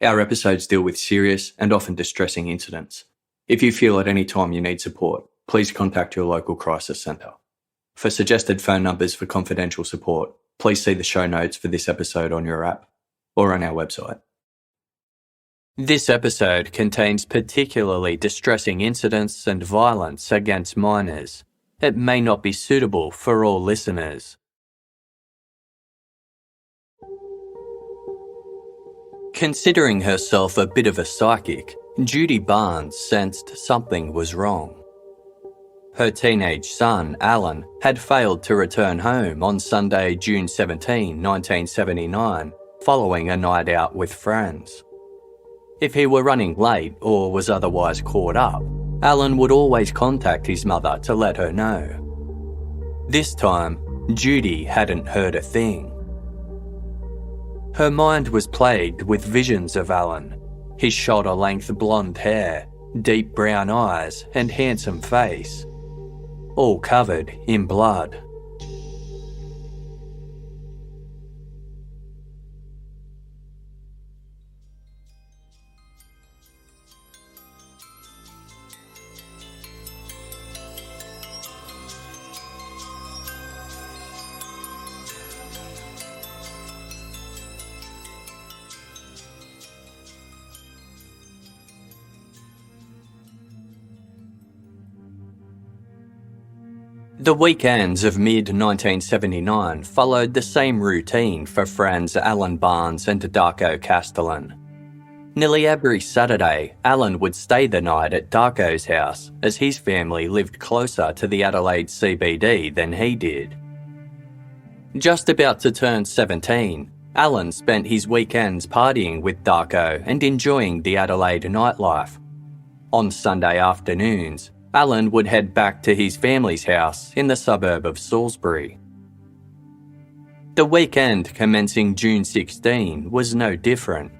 Our episodes deal with serious and often distressing incidents. If you feel at any time you need support, please contact your local crisis centre. For suggested phone numbers for confidential support, please see the show notes for this episode on your app or on our website. This episode contains particularly distressing incidents and violence against minors. It may not be suitable for all listeners. Considering herself a bit of a psychic, Judy Barnes sensed something was wrong. Her teenage son, Alan, had failed to return home on Sunday, June 17, 1979, following a night out with friends. If he were running late or was otherwise caught up, Alan would always contact his mother to let her know. This time, Judy hadn't heard a thing. Her mind was plagued with visions of Alan, his shoulder-length blonde hair, deep brown eyes and handsome face, all covered in blood. The weekends of mid-1979 followed the same routine for friends Alan Barnes and Darko Castellan. Nearly every Saturday, Alan would stay the night at Darko's house as his family lived closer to the Adelaide CBD than he did. Just about to turn 17, Alan spent his weekends partying with Darko and enjoying the Adelaide nightlife. On Sunday afternoons, Alan would head back to his family's house in the suburb of Salisbury. The weekend commencing June 16 was no different.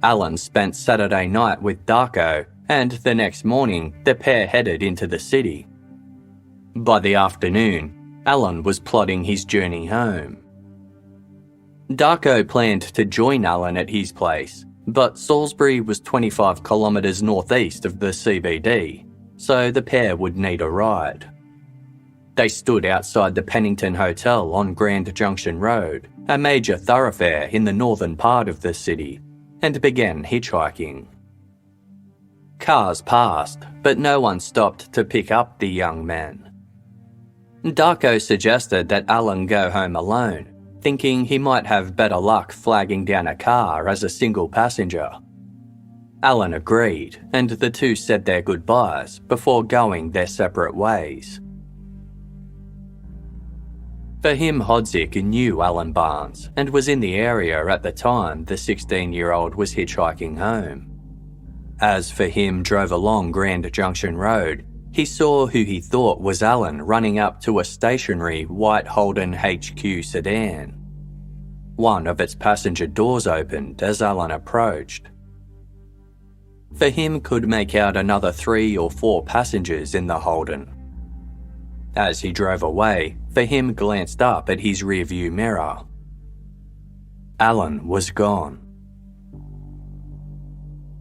Alan spent Saturday night with Darko, and the next morning the pair headed into the city. By the afternoon, Alan was plotting his journey home. Darko planned to join Alan at his place, but Salisbury was 25 kilometres northeast of the CBD, so the pair would need a ride. They stood outside the Pennington Hotel on Grand Junction Road, a major thoroughfare in the northern part of the city, and began hitchhiking. Cars passed, but no one stopped to pick up the young men. Darko suggested that Alan go home alone, thinking he might have better luck flagging down a car as a single passenger. Alan agreed, and the two said their goodbyes before going their separate ways. Fahim Hodzik knew Alan Barnes and was in the area at the time the 16-year-old was hitchhiking home. As Fahim drove along Grand Junction Road, he saw who he thought was Alan running up to a stationary white Holden HQ sedan. One of its passenger doors opened as Alan approached. Fahim could make out another 3 or 4 passengers in the Holden. As he drove away, Fahim glanced up at his rearview mirror. Alan was gone.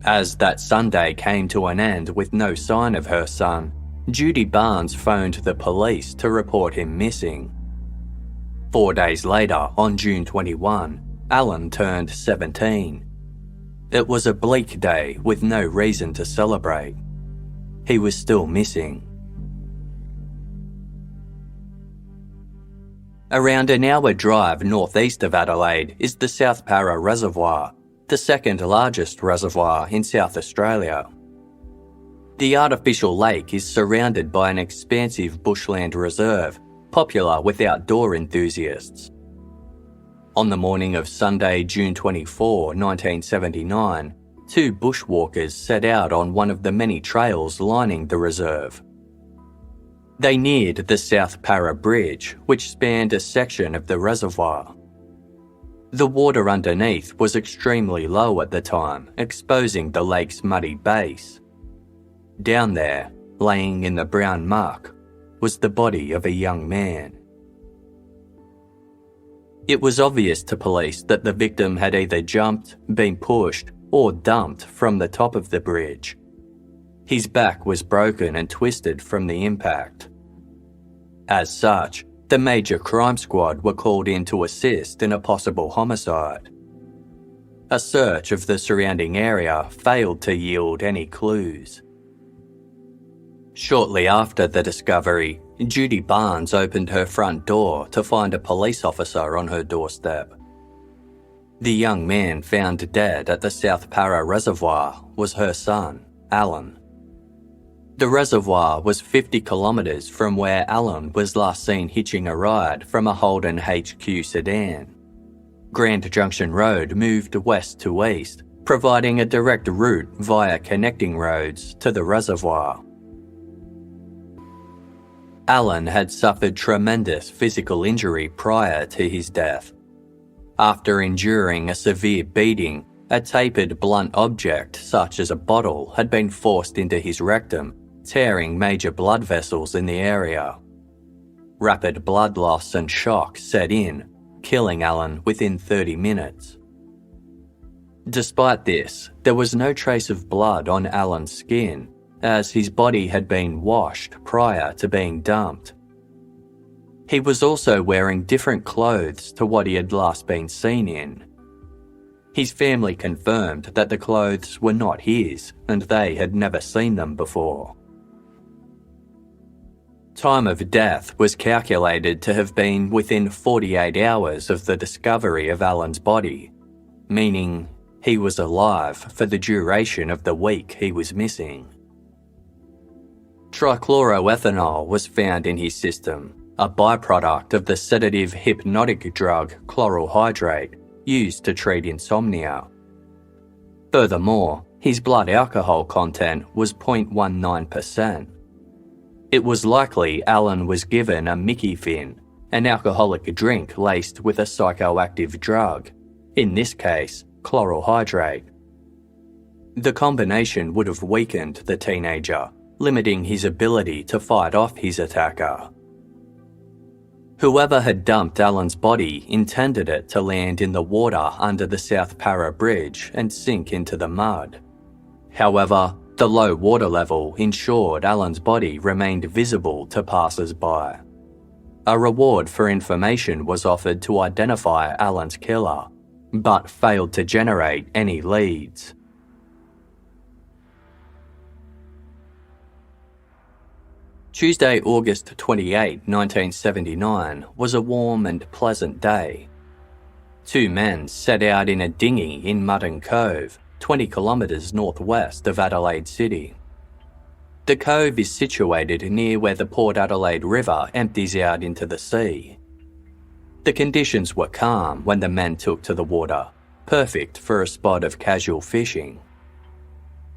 As that Sunday came to an end with no sign of her son, Judy Barnes phoned the police to report him missing. 4 days later, on June 21, Alan turned 17. It was a bleak day with no reason to celebrate. He was still missing. Around an hour drive northeast of Adelaide is the South Para Reservoir, the second largest reservoir in South Australia. The artificial lake is surrounded by an expansive bushland reserve, popular with outdoor enthusiasts. On the morning of Sunday, June 24, 1979, 2 bushwalkers set out on one of the many trails lining the reserve. They neared the South Para Bridge, which spanned a section of the reservoir. The water underneath was extremely low at the time, exposing the lake's muddy base. Down there, laying in the brown muck, was the body of a young man. It was obvious to police that the victim had either jumped, been pushed, or dumped from the top of the bridge. His back was broken and twisted from the impact. As such, the major crime squad were called in to assist in a possible homicide. A search of the surrounding area failed to yield any clues. Shortly after the discovery, Judy Barnes opened her front door to find a police officer on her doorstep. The young man found dead at the South Para Reservoir was her son, Alan. The reservoir was 50 kilometres from where Alan was last seen hitching a ride from a Holden HQ sedan. Grand Junction Road moved west to east, providing a direct route via connecting roads to the reservoir. Alan had suffered tremendous physical injury prior to his death. After enduring a severe beating, a tapered blunt object such as a bottle had been forced into his rectum, tearing major blood vessels in the area. Rapid blood loss and shock set in, killing Alan within 30 minutes. Despite this, there was no trace of blood on Alan's skin, as his body had been washed prior to being dumped. He was also wearing different clothes to what he had last been seen in. His family confirmed that the clothes were not his and they had never seen them before. Time of death was calculated to have been within 48 hours of the discovery of Alan's body, meaning he was alive for the duration of the week he was missing. Trichloroethanol was found in his system, a byproduct of the sedative hypnotic drug chloral hydrate used to treat insomnia. Furthermore, his blood alcohol content was 0.19%. It was likely Alan was given a Mickey Fin, an alcoholic drink laced with a psychoactive drug, in this case, chloral hydrate. The combination would have weakened the teenager, limiting his ability to fight off his attacker. Whoever had dumped Alan's body intended it to land in the water under the South Para Bridge and sink into the mud. However, the low water level ensured Alan's body remained visible to passers-by. A reward for information was offered to identify Alan's killer, but failed to generate any leads. Tuesday, August 28, 1979 was a warm and pleasant day. Two men set out in a dinghy in Mutton Cove, 20 kilometres northwest of Adelaide City. The cove is situated near where the Port Adelaide River empties out into the sea. The conditions were calm when the men took to the water, perfect for a spot of casual fishing.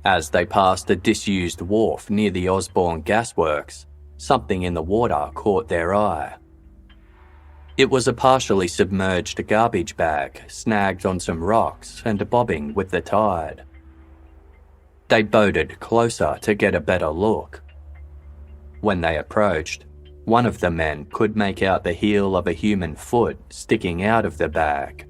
As they passed a disused wharf near the Osborne Gasworks, something in the water caught their eye. It was a partially submerged garbage bag snagged on some rocks and bobbing with the tide. They boated closer to get a better look. When they approached, one of the men could make out the heel of a human foot sticking out of the bag.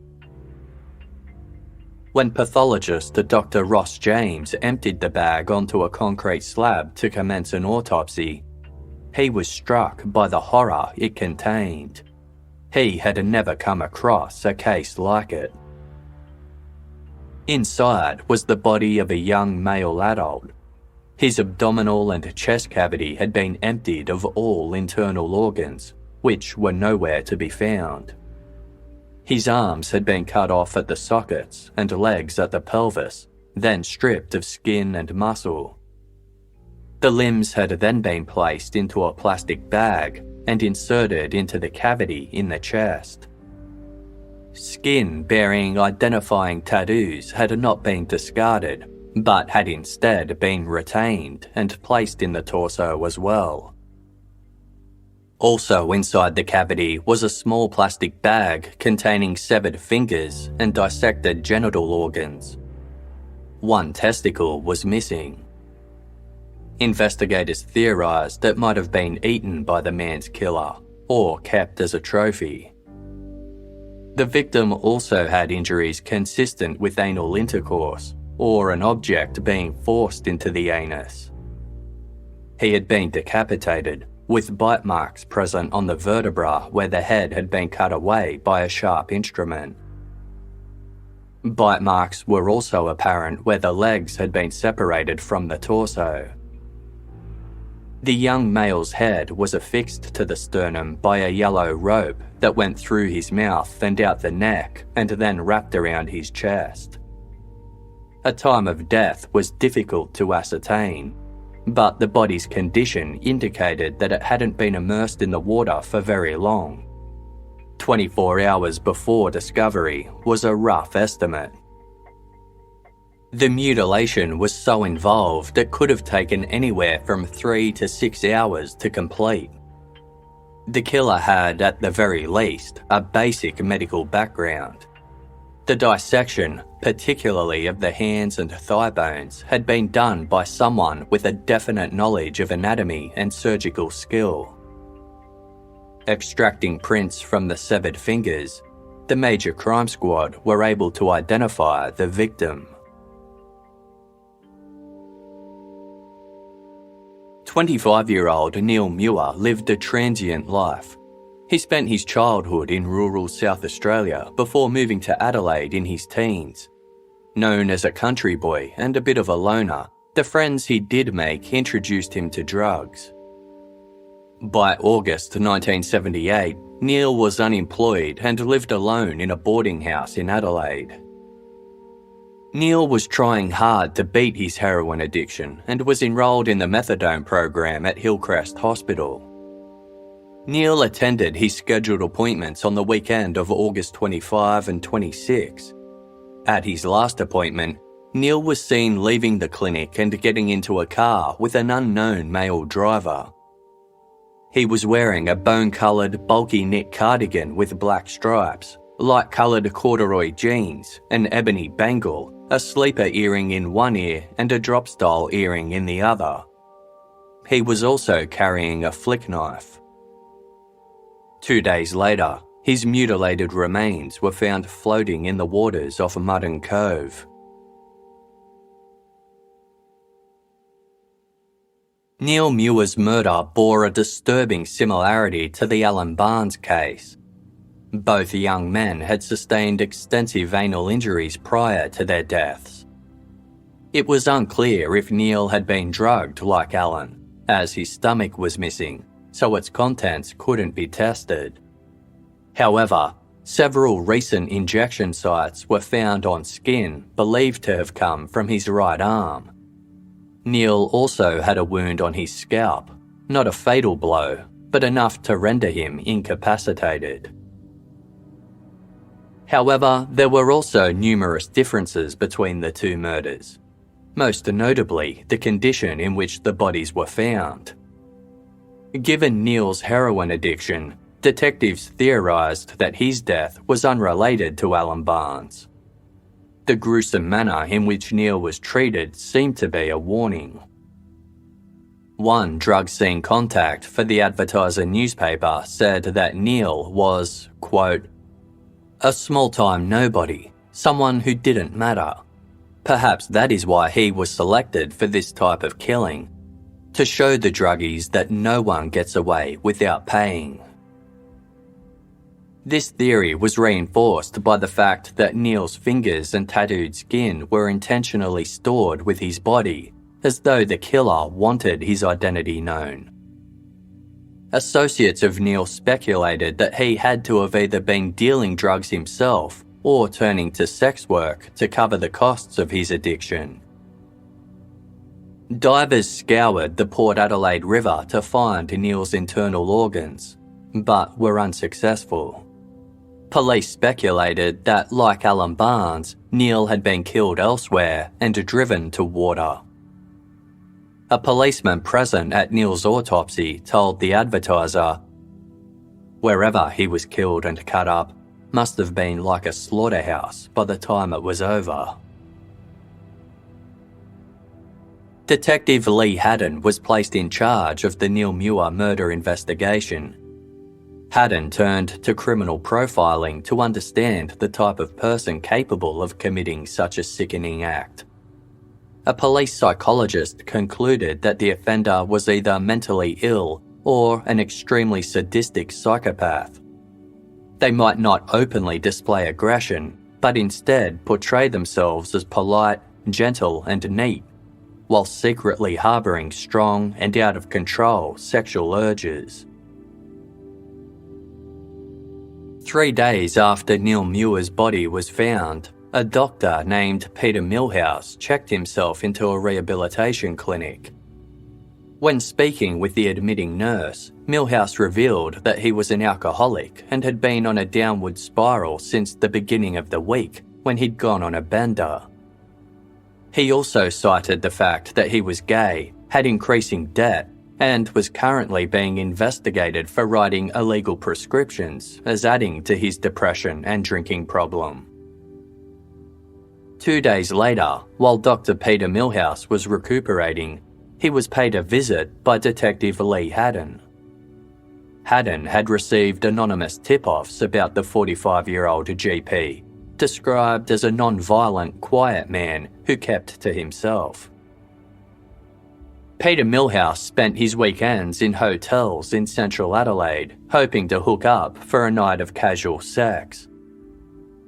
When pathologist Dr. Ross James emptied the bag onto a concrete slab to commence an autopsy, he was struck by the horror it contained. He had never come across a case like it. Inside was the body of a young male adult. His abdominal and chest cavity had been emptied of all internal organs, which were nowhere to be found. His arms had been cut off at the sockets and legs at the pelvis, then stripped of skin and muscle. The limbs had then been placed into a plastic bag and inserted into the cavity in the chest. Skin bearing identifying tattoos had not been discarded, but had instead been retained and placed in the torso as well. Also inside the cavity was a small plastic bag containing severed fingers and dissected genital organs. One testicle was missing. Investigators theorised it might have been eaten by the man's killer or kept as a trophy. The victim also had injuries consistent with anal intercourse, or an object being forced into the anus. He had been decapitated, with bite marks present on the vertebra where the head had been cut away by a sharp instrument. Bite marks were also apparent where the legs had been separated from the torso. The young male's head was affixed to the sternum by a yellow rope that went through his mouth and out the neck and then wrapped around his chest. A time of death was difficult to ascertain, but the body's condition indicated that it hadn't been immersed in the water for very long. 24 hours before discovery was a rough estimate. The mutilation was so involved it could have taken anywhere from 3 to 6 hours to complete. The killer had, at the very least, a basic medical background. The dissection, particularly of the hands and thigh bones, had been done by someone with a definite knowledge of anatomy and surgical skill. Extracting prints from the severed fingers, the major crime squad were able to identify the victim. 25-year-old Neil Muir lived a transient life. He spent his childhood in rural South Australia before moving to Adelaide in his teens. Known as a country boy and a bit of a loner, the friends he did make introduced him to drugs. By August 1978, Neil was unemployed and lived alone in a boarding house in Adelaide. Neil was trying hard to beat his heroin addiction and was enrolled in the methadone program at Hillcrest Hospital. Neil attended his scheduled appointments on the weekend of August 25 and 26. At his last appointment, Neil was seen leaving the clinic and getting into a car with an unknown male driver. He was wearing a bone-coloured, bulky knit cardigan with black stripes, light-coloured corduroy jeans, an ebony bangle, a sleeper earring in one ear and a drop-style earring in the other. He was also carrying a flick knife. 2 days later, his mutilated remains were found floating in the waters off Mudden Cove. Neil Muir's murder bore a disturbing similarity to the Alan Barnes case. Both young men had sustained extensive anal injuries prior to their deaths. It was unclear if Neil had been drugged like Alan, as his stomach was missing, so its contents couldn't be tested. However, several recent injection sites were found on skin believed to have come from his right arm. Neil also had a wound on his scalp, not a fatal blow, but enough to render him incapacitated. However, there were also numerous differences between the two murders, most notably the condition in which the bodies were found. Given Neil's heroin addiction, detectives theorised that his death was unrelated to Alan Barnes. The gruesome manner in which Neil was treated seemed to be a warning. One drug scene contact for the Advertiser newspaper said that Neil was, quote, a small-time nobody, someone who didn't matter. Perhaps that is why he was selected for this type of killing, to show the druggies that no one gets away without paying. This theory was reinforced by the fact that Neil's fingers and tattooed skin were intentionally stored with his body, as though the killer wanted his identity known. Associates of Neil speculated that he had to have either been dealing drugs himself or turning to sex work to cover the costs of his addiction. Divers scoured the Port Adelaide River to find Neil's internal organs, but were unsuccessful. Police speculated that, like Alan Barnes, Neil had been killed elsewhere and driven to water. A policeman present at Neil's autopsy told the Advertiser, "Wherever he was killed and cut up must have been like a slaughterhouse by the time it was over." Detective Lee Haddon was placed in charge of the Neil Muir murder investigation. Haddon turned to criminal profiling to understand the type of person capable of committing such a sickening act, a police psychologist concluded that the offender was either mentally ill or an extremely sadistic psychopath. They might not openly display aggression, but instead portray themselves as polite, gentle, and neat, while secretly harbouring strong and out-of-control sexual urges. 3 days after Neil Muir's body was found, a doctor named Peter Milhouse checked himself into a rehabilitation clinic. When speaking with the admitting nurse, Milhouse revealed that he was an alcoholic and had been on a downward spiral since the beginning of the week when he'd gone on a bender. He also cited the fact that he was gay, had increasing debt, and was currently being investigated for writing illegal prescriptions as adding to his depression and drinking problem. 2 days later, while Dr. Peter Milhouse was recuperating, he was paid a visit by Detective Lee Haddon. Haddon had received anonymous tip-offs about the 45-year-old GP, described as a non-violent, quiet man who kept to himself. Peter Milhouse spent his weekends in hotels in central Adelaide, hoping to hook up for a night of casual sex.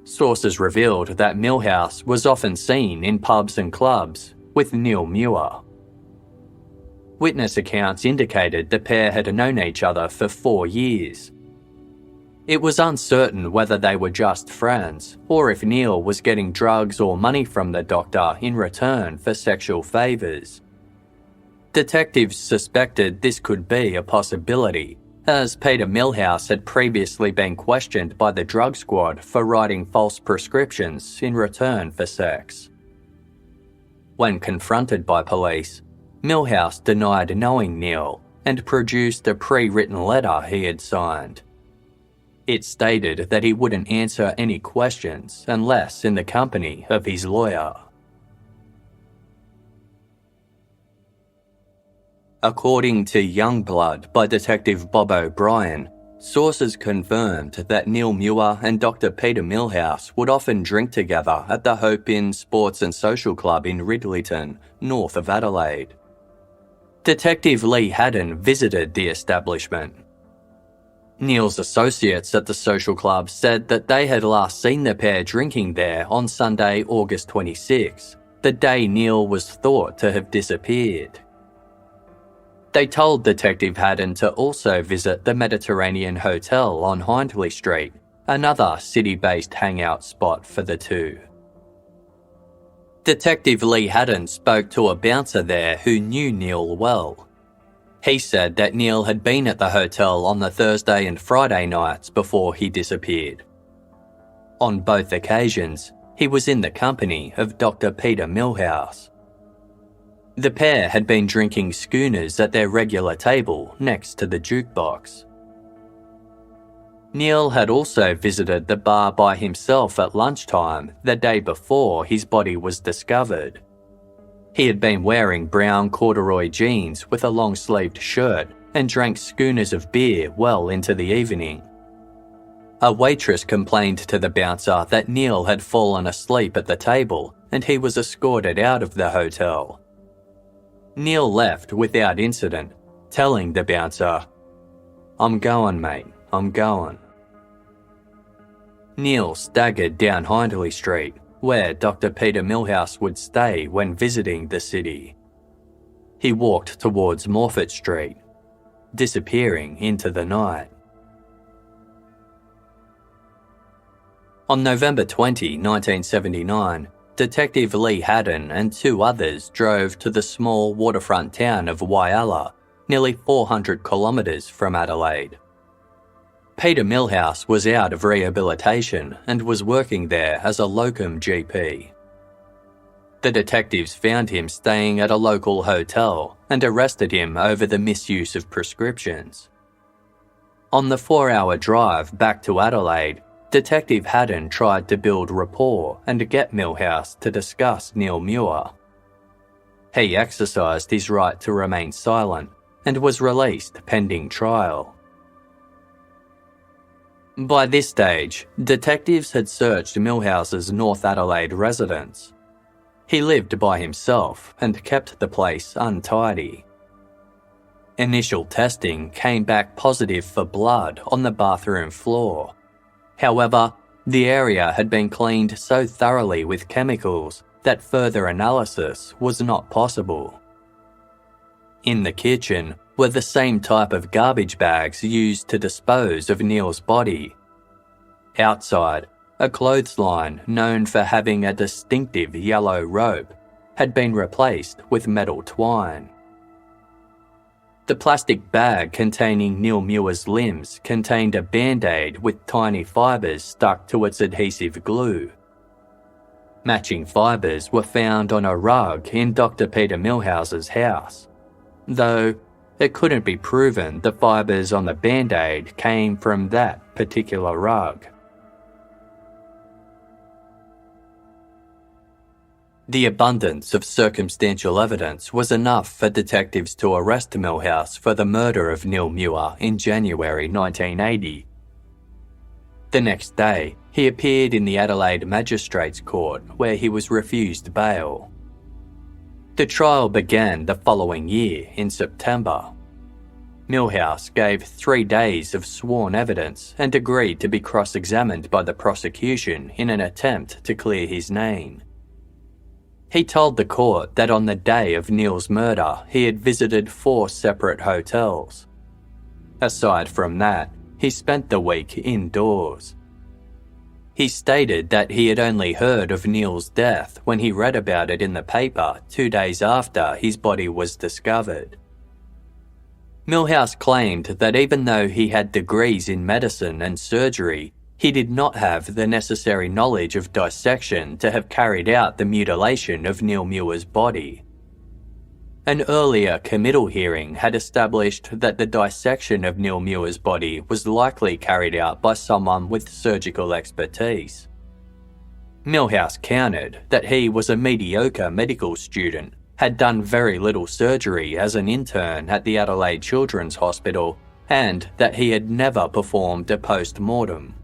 Sources revealed that Milhouse was often seen in pubs and clubs with Neil Muir. Witness accounts indicated the pair had known each other for 4 years. It was uncertain whether they were just friends or if Neil was getting drugs or money from the doctor in return for sexual favours. Detectives suspected this could be a possibility, as Peter Milhouse had previously been questioned by the drug squad for writing false prescriptions in return for sex. When confronted by police, Milhouse denied knowing Neil and produced a pre-written letter he had signed. It stated that he wouldn't answer any questions unless in the company of his lawyer. According to Youngblood by Detective Bob O'Brien, sources confirmed that Neil Muir and Dr. Peter Milhouse would often drink together at the Hope Inn Sports and Social Club in Ridleyton, north of Adelaide. Detective Lee Haddon visited the establishment. Neil's associates at the social club said that they had last seen the pair drinking there on Sunday, August 26, the day Neil was thought to have disappeared. They told Detective Haddon to also visit the Mediterranean Hotel on Hindley Street, another city-based hangout spot for the two. Detective Lee Haddon spoke to a bouncer there who knew Neil well. He said that Neil had been at the hotel on the Thursday and Friday nights before he disappeared. On both occasions, he was in the company of Dr. Peter Milhouse. The pair had been drinking schooners at their regular table next to the jukebox. Neil had also visited the bar by himself at lunchtime the day before his body was discovered. He had been wearing brown corduroy jeans with a long-sleeved shirt and drank schooners of beer well into the evening. A waitress complained to the bouncer that Neil had fallen asleep at the table and he was escorted out of the hotel. Neil left without incident, telling the bouncer, "I'm going, mate, I'm going." Neil staggered down Hindley Street, where Dr. Peter Milhouse would stay when visiting the city. He walked towards Morfett Street, disappearing into the night. On November 20, 1979, Detective Lee Haddon and 2 others drove to the small waterfront town of Whyalla, nearly 400 kilometres from Adelaide. Peter Milhouse was out of rehabilitation and was working there as a locum GP. The detectives found him staying at a local hotel and arrested him over the misuse of prescriptions. On the 4-hour drive back to Adelaide, Detective Haddon tried to build rapport and get Milhouse to discuss Neil Muir. He exercised his right to remain silent and was released pending trial. By this stage, detectives had searched Milhouse's North Adelaide residence. He lived by himself and kept the place untidy. Initial testing came back positive for blood on the bathroom floor. However, the area had been cleaned so thoroughly with chemicals that further analysis was not possible. In the kitchen were the same type of garbage bags used to dispose of Neil's body. Outside, a clothesline known for having a distinctive yellow rope had been replaced with metal twine. The plastic bag containing Neil Muir's limbs contained a band-aid with tiny fibres stuck to its adhesive glue. Matching fibres were found on a rug in Dr. Peter Milhouse's house, though it couldn't be proven the fibres on the band-aid came from that particular rug. The abundance of circumstantial evidence was enough for detectives to arrest Milhouse for the murder of Neil Muir in January 1980. The next day, he appeared in the Adelaide Magistrates Court where he was refused bail. The trial began the following year in September. Milhouse gave 3 days of sworn evidence and agreed to be cross-examined by the prosecution in an attempt to clear his name. He told the court that on the day of Neil's murder, he had visited 4 separate hotels. Aside from that, he spent the week indoors. He stated that he had only heard of Neil's death when he read about it in the paper 2 days after his body was discovered. Milhouse claimed that even though he had degrees in medicine and surgery, he did not have the necessary knowledge of dissection to have carried out the mutilation of Neil Muir's body. An earlier committal hearing had established that the dissection of Neil Muir's body was likely carried out by someone with surgical expertise. Milhouse countered that he was a mediocre medical student, had done very little surgery as an intern at the Adelaide Children's Hospital, and that he had never performed a post-mortem.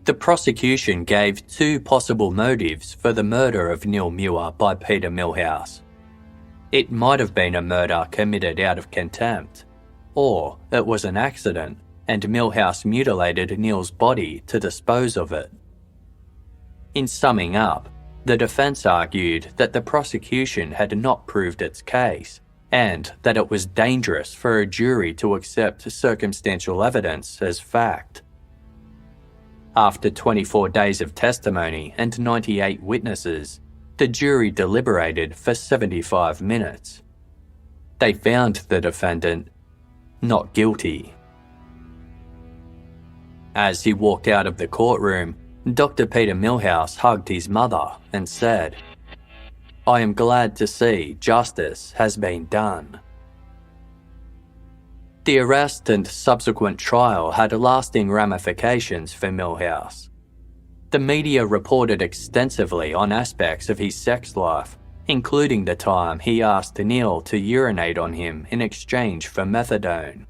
The prosecution gave 2 possible motives for the murder of Neil Muir by Peter Milhouse. It might have been a murder committed out of contempt, or it was an accident and Milhouse mutilated Neil's body to dispose of it. In summing up, the defence argued that the prosecution had not proved its case and that it was dangerous for a jury to accept circumstantial evidence as fact. After 24 days of testimony and 98 witnesses, the jury deliberated for 75 minutes. They found the defendant not guilty. As he walked out of the courtroom, Dr. Peter Milhouse hugged his mother and said, "I am glad to see justice has been done." The arrest and subsequent trial had lasting ramifications for Milhouse. The media reported extensively on aspects of his sex life, including the time he asked Neil to urinate on him in exchange for methadone.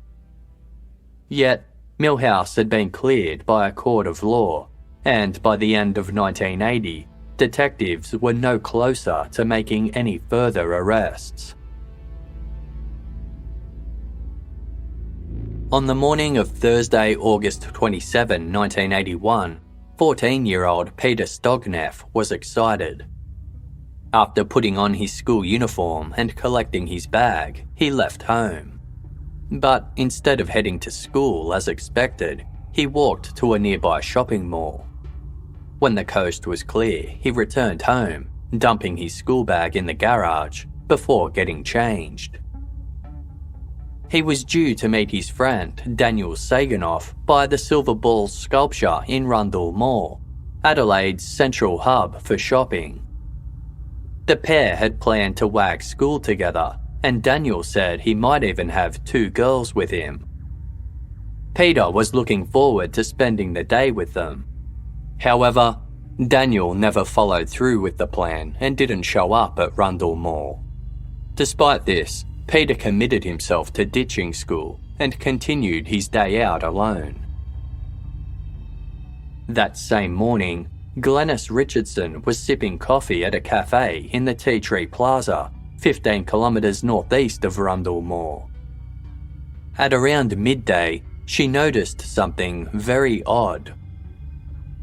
Yet, Milhouse had been cleared by a court of law, and by the end of 1980, detectives were no closer to making any further arrests. On the morning of Thursday, August 27, 1981, 14-year-old Peter Stogneff was excited. After putting on his school uniform and collecting his bag, he left home. But instead of heading to school as expected, he walked to a nearby shopping mall. When the coast was clear, he returned home, dumping his school bag in the garage before getting changed. He was due to meet his friend, Daniel Saganoff, by the Silver Ball sculpture in Rundle Mall, Adelaide's central hub for shopping. The pair had planned to wag school together, and Daniel said he might even have 2 girls with him. Peter was looking forward to spending the day with them. However, Daniel never followed through with the plan and didn't show up at Rundle Mall. Despite this, Peter committed himself to ditching school and continued his day out alone. That same morning, Glenys Richardson was sipping coffee at a cafe in the Tea Tree Plaza, 15 kilometres northeast of Rundle Moor. At around midday, she noticed something very odd.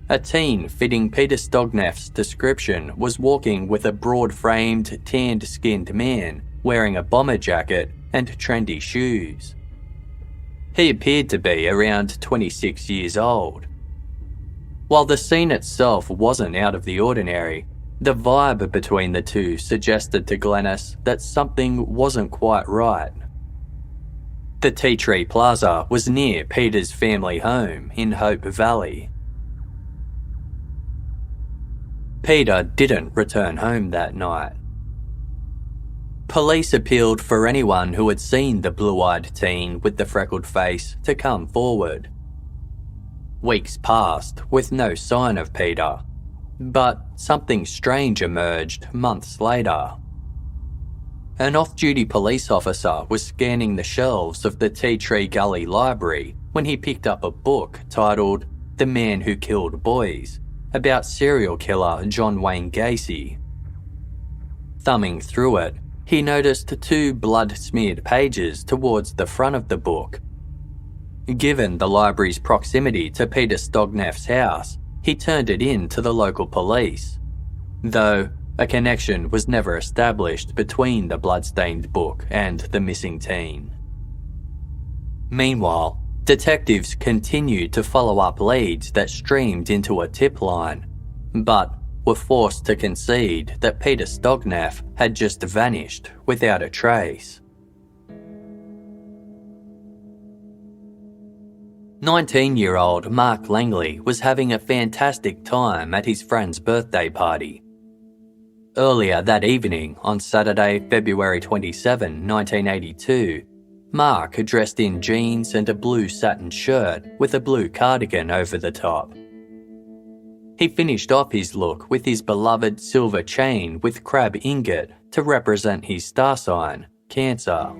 A teen fitting Peter Stogneff's description was walking with a broad-framed, tanned-skinned man wearing a bomber jacket and trendy shoes. He appeared to be around 26 years old. While the scene itself wasn't out of the ordinary, the vibe between the two suggested to Glenys that something wasn't quite right. The Tea Tree Plaza was near Peter's family home in Hope Valley. Peter didn't return home that night. Police appealed for anyone who had seen the blue-eyed teen with the freckled face to come forward. Weeks passed with no sign of Peter, but something strange emerged months later. An off-duty police officer was scanning the shelves of the Tea Tree Gully Library when he picked up a book titled The Man Who Killed Boys, about serial killer John Wayne Gacy. Thumbing through it, he noticed 2 blood-smeared pages towards the front of the book. Given the library's proximity to Peter Stogneff's house, he turned it in to the local police, though a connection was never established between the bloodstained book and the missing teen. Meanwhile, detectives continued to follow up leads that streamed into a tip line, but were forced to concede that Peter Stogneff had just vanished without a trace. 19-year-old Mark Langley was having a fantastic time at his friend's birthday party. Earlier that evening, on Saturday, February 27, 1982, Mark, dressed in jeans and a blue satin shirt with a blue cardigan over the top. He finished off his look with his beloved silver chain with crab ingot to represent his star sign, Cancer.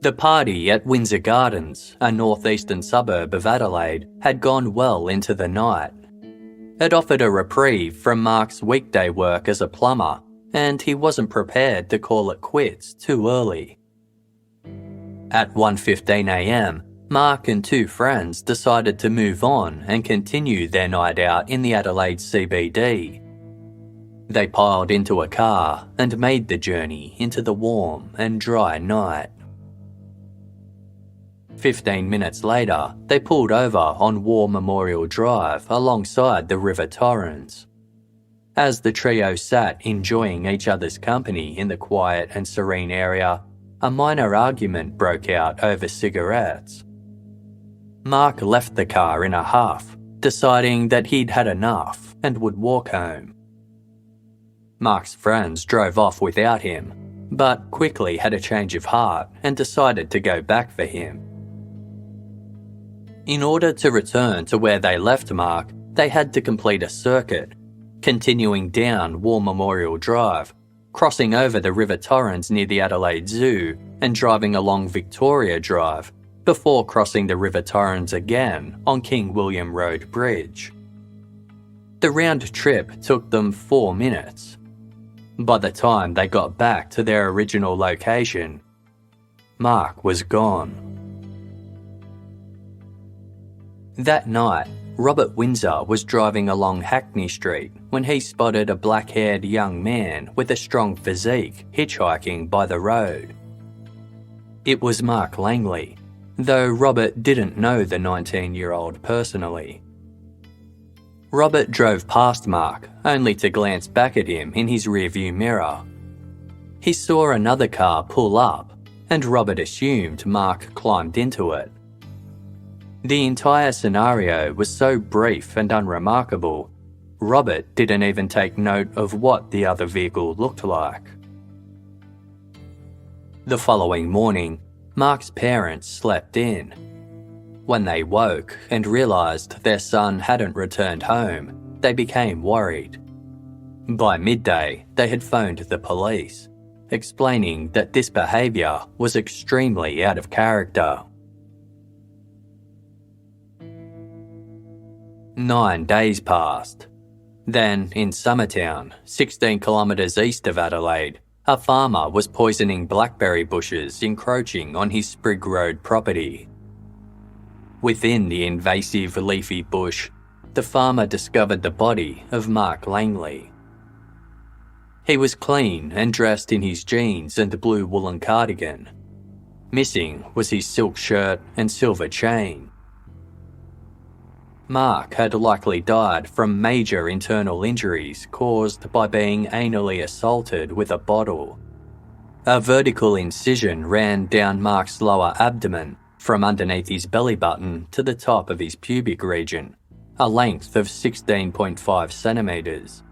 The party at Windsor Gardens, a northeastern suburb of Adelaide, had gone well into the night. It offered a reprieve from Mark's weekday work as a plumber, and he wasn't prepared to call it quits too early. At 1:15 a.m, Mark and 2 friends decided to move on and continue their night out in the Adelaide CBD. They piled into a car and made the journey into the warm and dry night. 15 minutes later, they pulled over on War Memorial Drive alongside the River Torrens. As the trio sat enjoying each other's company in the quiet and serene area, a minor argument broke out over cigarettes. Mark left the car in a huff, deciding that he'd had enough and would walk home. Mark's friends drove off without him, but quickly had a change of heart and decided to go back for him. In order to return to where they left Mark, they had to complete a circuit, continuing down War Memorial Drive, crossing over the River Torrens near the Adelaide Zoo and driving along Victoria Drive, before crossing the River Torrens again on King William Road Bridge. The round trip took them 4 minutes. By the time they got back to their original location, Mark was gone. That night, Robert Windsor was driving along Hackney Street when he spotted a black-haired young man with a strong physique hitchhiking by the road. It was Mark Langley, though Robert didn't know the 19-year-old personally. Robert drove past Mark, only to glance back at him in his rearview mirror. He saw another car pull up, and Robert assumed Mark climbed into it. The entire scenario was so brief and unremarkable, Robert didn't even take note of what the other vehicle looked like. The following morning, Mark's parents slept in. When they woke and realised their son hadn't returned home, they became worried. By midday, they had phoned the police, explaining that this behaviour was extremely out of character. 9 days passed. Then, in Summertown, 16 kilometres east of Adelaide, a farmer was poisoning blackberry bushes encroaching on his Sprigg Road property. Within the invasive leafy bush, the farmer discovered the body of Mark Langley. He was clean and dressed in his jeans and blue woolen cardigan. Missing was his silk shirt and silver chain. Mark had likely died from major internal injuries caused by being anally assaulted with a bottle. A vertical incision ran down Mark's lower abdomen from underneath his belly button to the top of his pubic region, a length of 16.5 centimetres.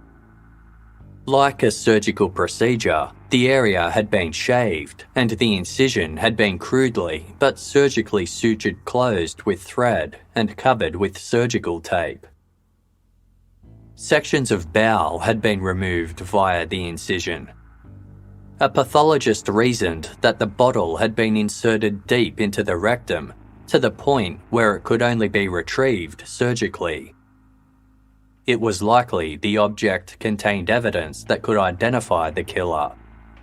Like a surgical procedure, the area had been shaved and the incision had been crudely but surgically sutured closed with thread and covered with surgical tape. Sections of bowel had been removed via the incision. A pathologist reasoned that the bottle had been inserted deep into the rectum to the point where it could only be retrieved surgically. It was likely the object contained evidence that could identify the killer,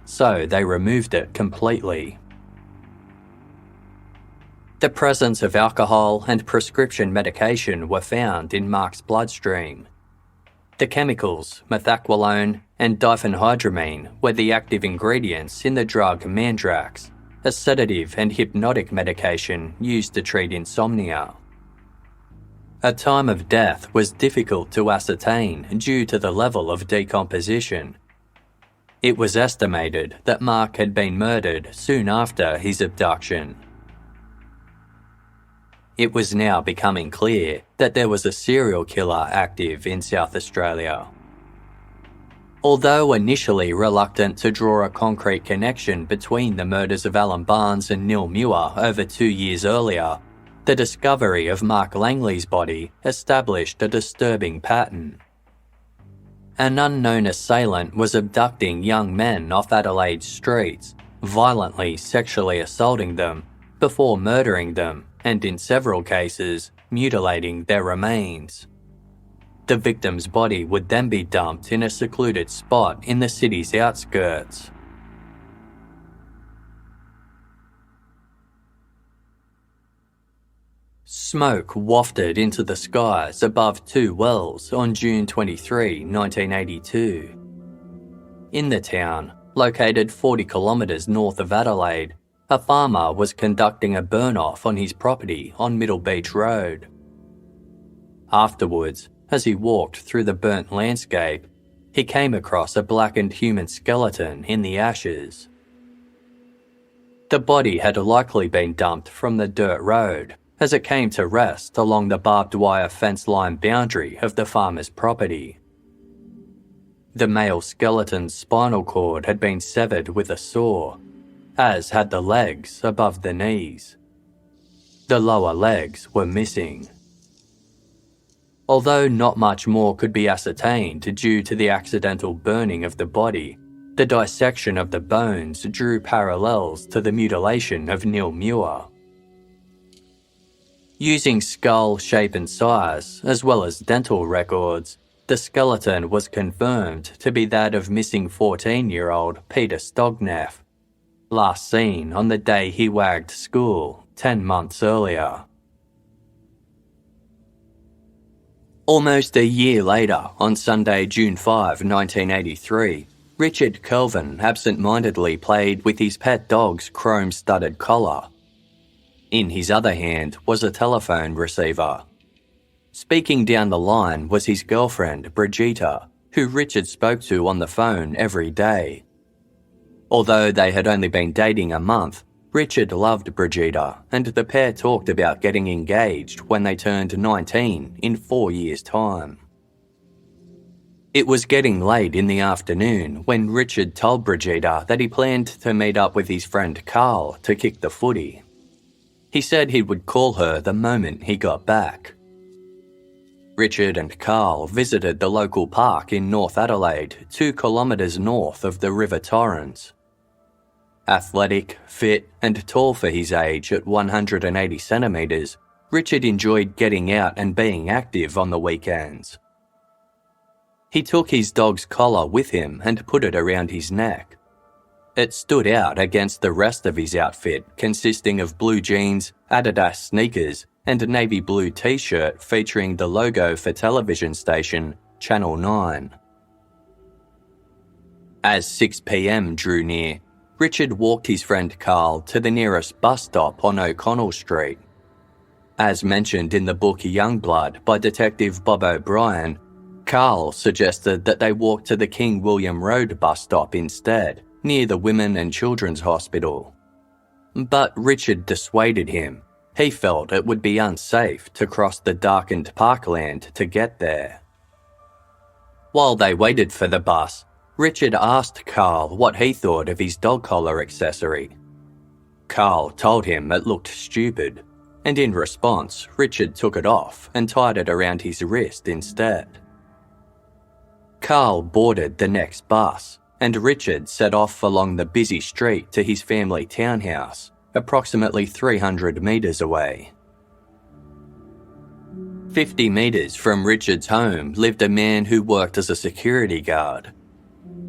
so they removed it completely. The presence of alcohol and prescription medication were found in Mark's bloodstream. The chemicals, methaqualone and diphenhydramine, were the active ingredients in the drug Mandrax, a sedative and hypnotic medication used to treat insomnia. A time of death was difficult to ascertain due to the level of decomposition. It was estimated that Mark had been murdered soon after his abduction. It was now becoming clear that there was a serial killer active in South Australia. Although initially reluctant to draw a concrete connection between the murders of Alan Barnes and Neil Muir over 2 years earlier, the discovery of Mark Langley's body established a disturbing pattern. An unknown assailant was abducting young men off Adelaide's streets, violently sexually assaulting them, before murdering them and, in several cases, mutilating their remains. The victim's body would then be dumped in a secluded spot in the city's outskirts. Smoke wafted into the skies above two wells on June 23, 1982. In the town, located 40 kilometres north of Adelaide, a farmer was conducting a burn-off on his property on Middle Beach Road. Afterwards, as he walked through the burnt landscape, he came across a blackened human skeleton in the ashes. The body had likely been dumped from the dirt road, as it came to rest along the barbed wire fence line boundary of the farmer's property. The male skeleton's spinal cord had been severed with a saw, as had the legs above the knees. The lower legs were missing. Although not much more could be ascertained due to the accidental burning of the body, the dissection of the bones drew parallels to the mutilation of Neil Muir. Using skull shape and size, as well as dental records, the skeleton was confirmed to be that of missing 14-year-old Peter Stogneff, last seen on the day he wagged school 10 months earlier. Almost a year later, on Sunday, June 5, 1983, Richard Kelvin absent-mindedly played with his pet dog's chrome-studded collar. In his other hand was a telephone receiver. Speaking down the line was his girlfriend, Brigitta, who Richard spoke to on the phone every day. Although they had only been dating a month, Richard loved Brigitta, and the pair talked about getting engaged when they turned 19 in 4 years' time. It was getting late in the afternoon when Richard told Brigitta that he planned to meet up with his friend Carl to kick the footy. He said he would call her the moment he got back. Richard and Carl visited the local park in North Adelaide, 2 kilometres north of the River Torrens. Athletic, fit and tall for his age at 180 centimetres, Richard enjoyed getting out and being active on the weekends. He took his dog's collar with him and put it around his neck. It stood out against the rest of his outfit, consisting of blue jeans, Adidas sneakers, and a navy blue t-shirt featuring the logo for television station Channel 9. As 6 p.m. drew near, Richard walked his friend Carl to the nearest bus stop on O'Connell Street. As mentioned in the book Youngblood by Detective Bob O'Brien, Carl suggested that they walk to the King William Road bus stop instead, near the Women and Children's Hospital. But Richard dissuaded him. He felt it would be unsafe to cross the darkened parkland to get there. While they waited for the bus, Richard asked Carl what he thought of his dog collar accessory. Carl told him it looked stupid, and in response, Richard took it off and tied it around his wrist instead. Carl boarded the next bus, and Richard set off along the busy street to his family townhouse, approximately 300 metres away. 50 metres from Richard's home lived a man who worked as a security guard.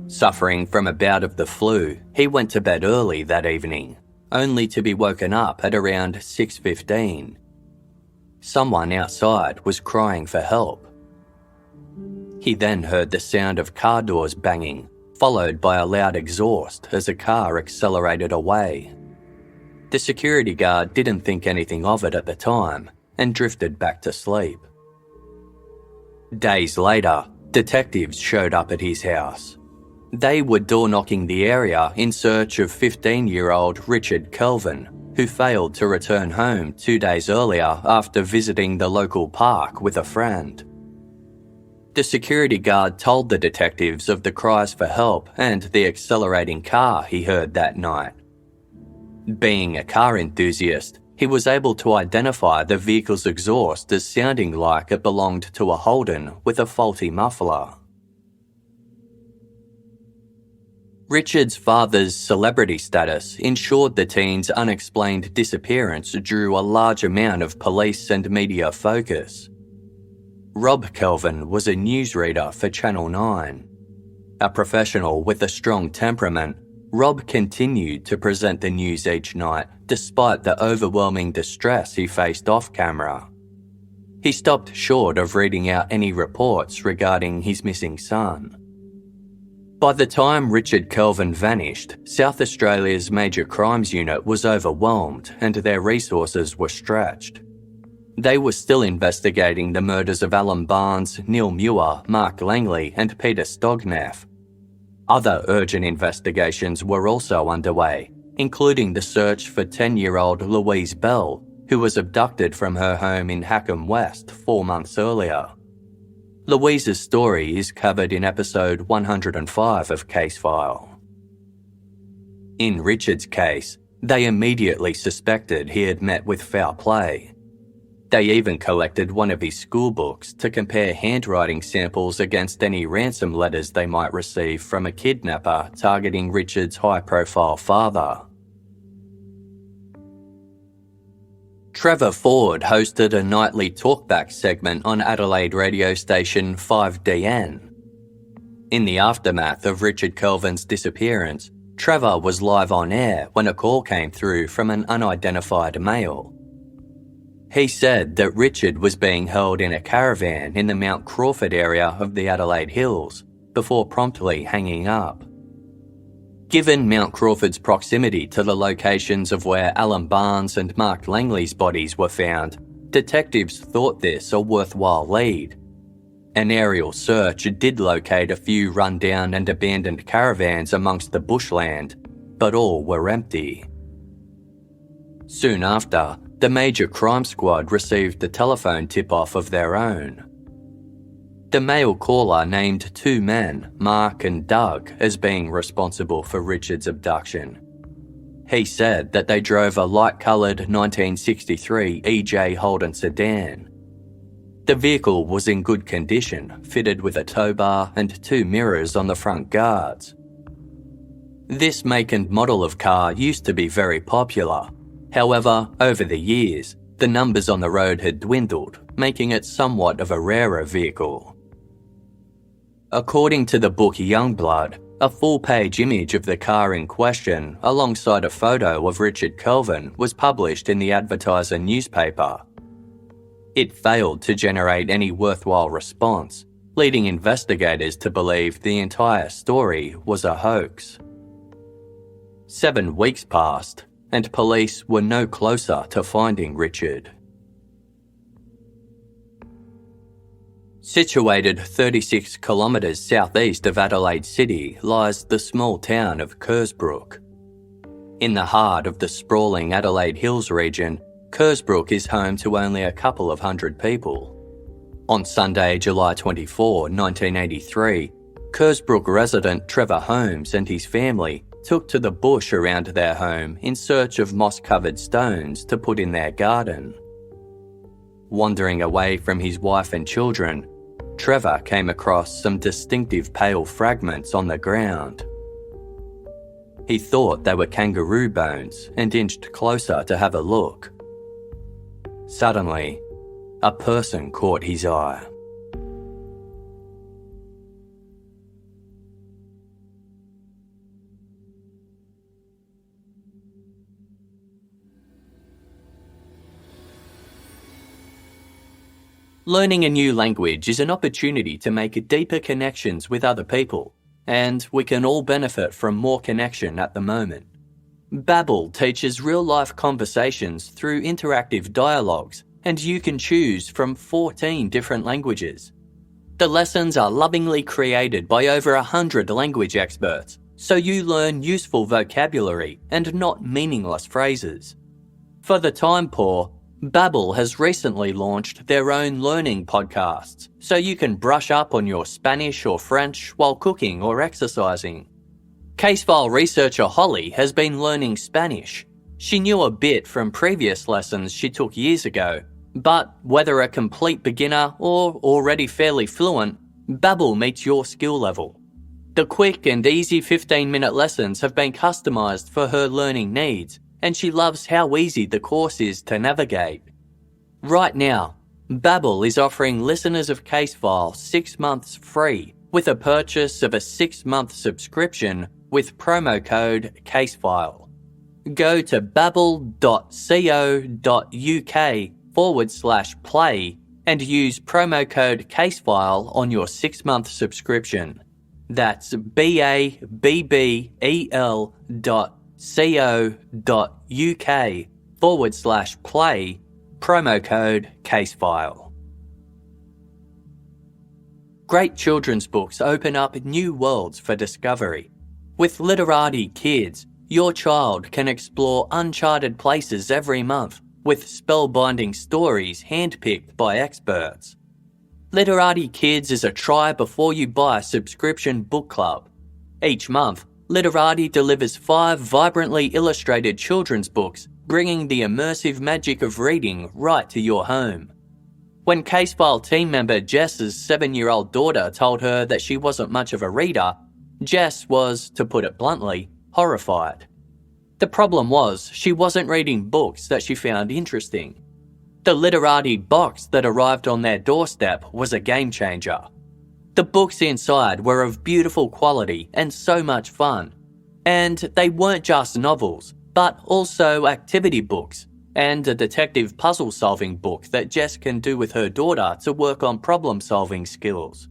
Suffering from a bout of the flu, he went to bed early that evening, only to be woken up at around 6:15. Someone outside was crying for help. He then heard the sound of car doors banging, followed by a loud exhaust as a car accelerated away. The security guard didn't think anything of it at the time and drifted back to sleep. Days later, detectives showed up at his house. They were door-knocking the area in search of 15-year-old Richard Kelvin, who failed to return home 2 days earlier after visiting the local park with a friend. The security guard told the detectives of the cries for help and the accelerating car he heard that night. Being a car enthusiast, he was able to identify the vehicle's exhaust as sounding like it belonged to a Holden with a faulty muffler. Richard's father's celebrity status ensured the teen's unexplained disappearance drew a large amount of police and media focus. Rob Kelvin was a newsreader for Channel 9. A professional with a strong temperament, Rob continued to present the news each night despite the overwhelming distress he faced off camera. He stopped short of reading out any reports regarding his missing son. By the time Richard Kelvin vanished, South Australia's Major Crimes Unit was overwhelmed and their resources were stretched. They were still investigating the murders of Alan Barnes, Neil Muir, Mark Langley and Peter Stogneff. Other urgent investigations were also underway, including the search for 10-year-old Louise Bell, who was abducted from her home in Hackham West 4 months earlier. Louise's story is covered in episode 105 of Casefile. In Richard's case, they immediately suspected he had met with foul play. They even collected one of his school books to compare handwriting samples against any ransom letters they might receive from a kidnapper targeting Richard's high-profile father. Trevor Ford hosted a nightly talkback segment on Adelaide radio station 5DN. In the aftermath of Richard Kelvin's disappearance, Trevor was live on air when a call came through from an unidentified male. He said that Richard was being held in a caravan in the Mount Crawford area of the Adelaide Hills, before promptly hanging up. Given Mount Crawford's proximity to the locations of where Alan Barnes and Mark Langley's bodies were found, detectives thought this a worthwhile lead. An aerial search did locate a few run-down and abandoned caravans amongst the bushland, but all were empty. Soon after, the Major Crime Squad received a telephone tip-off of their own. The male caller named 2 men, Mark and Doug, as being responsible for Richard's abduction. He said that they drove a light-coloured 1963 EJ Holden sedan. The vehicle was in good condition, fitted with a tow bar and 2 mirrors on the front guards. This make and model of car used to be very popular. However, over the years, The numbers on the road had dwindled, making it somewhat of a rarer vehicle. According to the book Youngblood, a full-page image of the car in question, alongside a photo of Richard Kelvin, was published in the Advertiser newspaper. It failed to generate any worthwhile response, leading investigators to believe the entire story was a hoax. 7 weeks passed, and police were no closer to finding Richard. Situated 36 kilometres southeast of Adelaide City lies the small town of Kersbrook. In the heart of the sprawling Adelaide Hills region, Kersbrook is home to only a couple of hundred people. On Sunday, July 24, 1983, Kersbrook resident Trevor Holmes and his family took to the bush around their home in search of moss-covered stones to put in their garden. Wandering away from his wife and children, Trevor came across some distinctive pale fragments on the ground. He thought they were kangaroo bones and inched closer to have a look. Suddenly, a person caught his eye. Learning a new language is an opportunity to make deeper connections with other people, and we can all benefit from more connection at the moment. Babbel teaches real-life conversations through interactive dialogues, and you can choose from 14 different languages. The lessons are lovingly created by over 100 language experts, so you learn useful vocabulary and not meaningless phrases. For the time poor, Babbel has recently launched their own learning podcasts, so you can brush up on your Spanish or French while cooking or exercising. Casefile researcher Holly has been learning Spanish. She knew a bit from previous lessons she took years ago, but whether a complete beginner or already fairly fluent, Babbel meets your skill level. The quick and easy 15-minute lessons have been customised for her learning needs, and she loves how easy the course is to navigate. Right now, Babbel is offering listeners of Casefile 6 months free with a purchase of a 6-month subscription with promo code Casefile. Go to babbel.co.uk/play and use promo code Casefile on your 6-month subscription. That's babbel.co.uk/play, promo code Casefile. Great children's books open up new worlds for discovery. With Literati Kids, your child can explore uncharted places every month with spellbinding stories handpicked by experts. Literati Kids is a try before you buy subscription book club. Each month, Literati delivers 5 vibrantly illustrated children's books, bringing the immersive magic of reading right to your home. When Casefile team member Jess's 7-year-old daughter told her that she wasn't much of a reader, Jess was, to put it bluntly, horrified. The problem was she wasn't reading books that she found interesting. The Literati box that arrived on their doorstep was a game changer. The books inside were of beautiful quality and so much fun. And they weren't just novels, but also activity books and a detective puzzle-solving book that Jess can do with her daughter to work on problem-solving skills.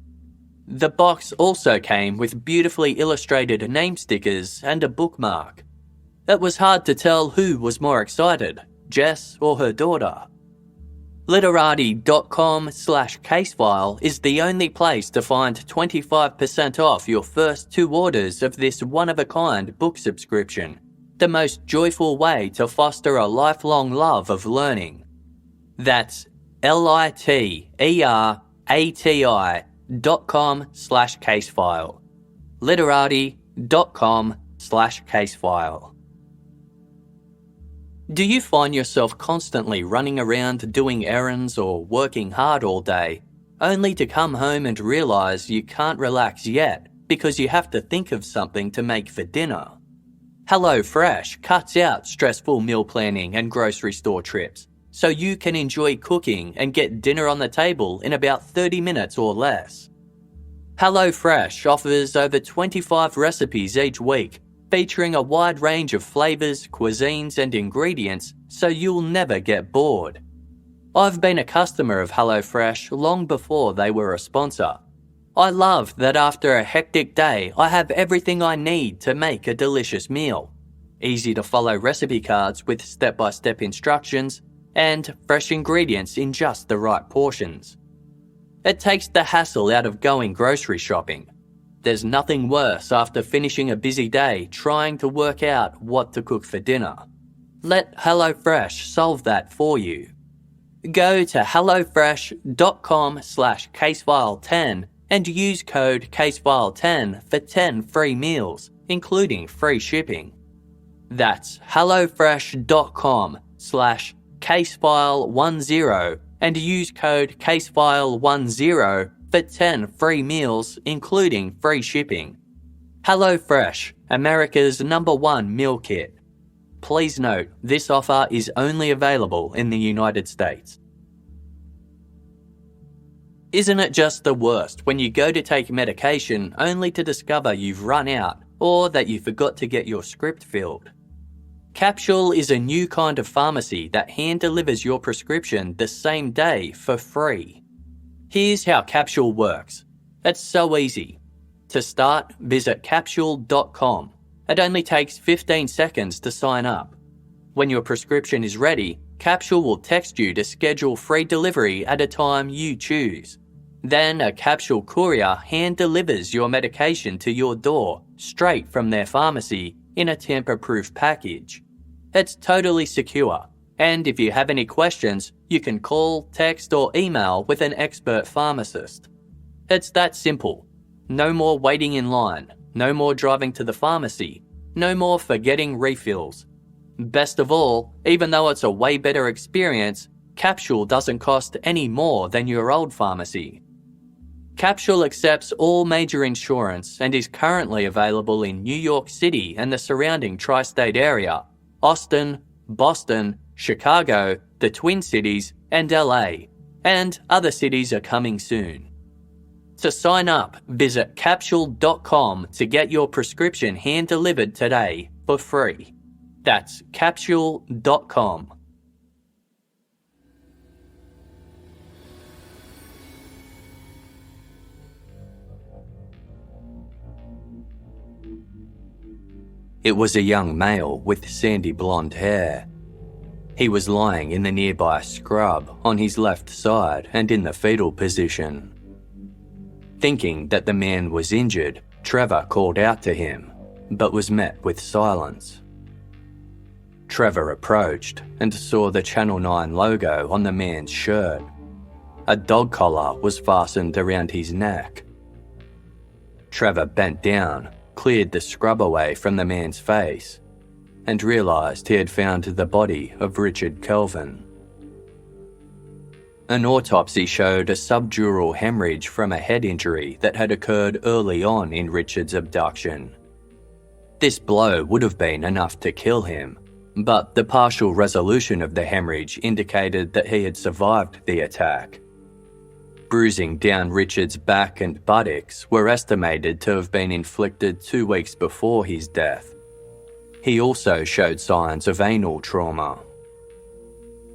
The box also came with beautifully illustrated name stickers and a bookmark. It was hard to tell who was more excited, Jess or her daughter. Literati.com/casefile is the only place to find 25% off your first 2 orders of this one-of-a-kind book subscription, the most joyful way to foster a lifelong love of learning. That's literati.com/casefile. Literati.com/casefile. Do you find yourself constantly running around doing errands or working hard all day, only to come home and realise you can't relax yet because you have to think of something to make for dinner? HelloFresh cuts out stressful meal planning and grocery store trips, so you can enjoy cooking and get dinner on the table in about 30 minutes or less. HelloFresh offers over 25 recipes each week, featuring a wide range of flavours, cuisines and ingredients, so you'll never get bored. I've been a customer of HelloFresh long before they were a sponsor. I love that after a hectic day, I have everything I need to make a delicious meal. Easy to follow recipe cards with step-by-step instructions, and fresh ingredients in just the right portions. It takes the hassle out of going grocery shopping. There's nothing worse after finishing a busy day trying to work out what to cook for dinner. Let HelloFresh solve that for you. Go to hellofresh.com/casefile10 and use code casefile10 for 10 free meals, including free shipping. That's hellofresh.com/casefile10 and use code casefile10 for 10 free meals, including free shipping. HelloFresh, America's #1 meal kit. Please note, this offer is only available in the United States. Isn't it just the worst when you go to take medication only to discover you've run out or that you forgot to get your script filled? Capsule is a new kind of pharmacy that hand delivers your prescription the same day for free. Here's how Capsule works. It's so easy. To start, visit capsule.com. It only takes 15 seconds to sign up. When your prescription is ready, Capsule will text you to schedule free delivery at a time you choose. Then a Capsule courier hand delivers your medication to your door straight from their pharmacy in a tamper-proof package. It's totally secure, and if you have any questions, you can call, text or email with an expert pharmacist. It's that simple. No more waiting in line, no more driving to the pharmacy, no more forgetting refills. Best of all, even though it's a way better experience, Capsule doesn't cost any more than your old pharmacy. Capsule accepts all major insurance and is currently available in New York City and the surrounding tri-state area, Austin, Boston, Chicago, the Twin Cities, and LA, and other cities are coming soon. To sign up, visit capsule.com to get your prescription hand-delivered today for free. That's capsule.com. It was a young male with sandy blonde hair. He was lying in the nearby scrub on his left side and in the fetal position. Thinking that the man was injured, Trevor called out to him, but was met with silence. Trevor approached and saw the Channel 9 logo on the man's shirt. A dog collar was fastened around his neck. Trevor bent down, cleared the scrub away from the man's face, and realised he had found the body of Richard Kelvin. An autopsy showed a subdural hemorrhage from a head injury that had occurred early on in Richard's abduction. This blow would have been enough to kill him, but the partial resolution of the hemorrhage indicated that he had survived the attack. Bruising down Richard's back and buttocks were estimated to have been inflicted 2 weeks before his death. He also showed signs of anal trauma.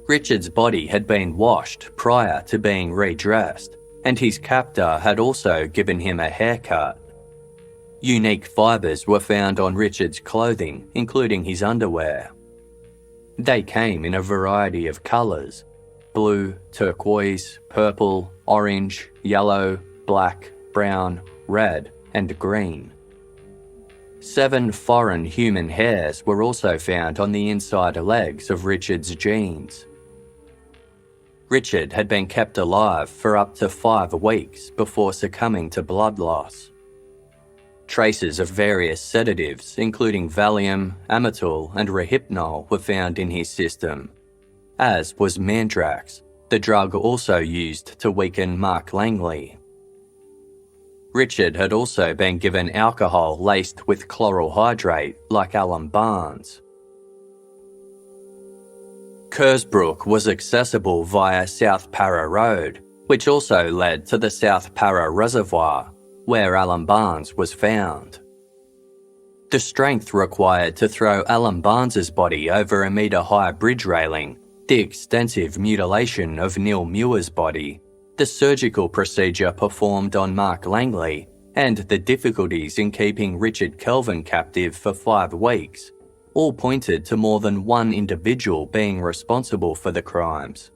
Richard's body had been washed prior to being redressed, and his captor had also given him a haircut. Unique fibres were found on Richard's clothing, including his underwear. They came in a variety of colours: blue, turquoise, purple, orange, yellow, black, brown, red, and green. 7 foreign human hairs were also found on the inside legs of Richard's jeans. Richard had been kept alive for up to 5 weeks before succumbing to blood loss. Traces of various sedatives, including Valium, Amatil, and Rohypnol, were found in his system, as was Mandrax, the drug also used to weaken Mark Langley. Richard had also been given alcohol laced with chloral hydrate like Alan Barnes. Kersbrook was accessible via South Para Road, which also led to the South Para Reservoir, where Alan Barnes was found. The strength required to throw Alan Barnes's body over a metre-high bridge railing, the extensive mutilation of Neil Muir's body, the surgical procedure performed on Mark Langley, and the difficulties in keeping Richard Kelvin captive for 5 weeks, all pointed to more than one individual being responsible for the crimes.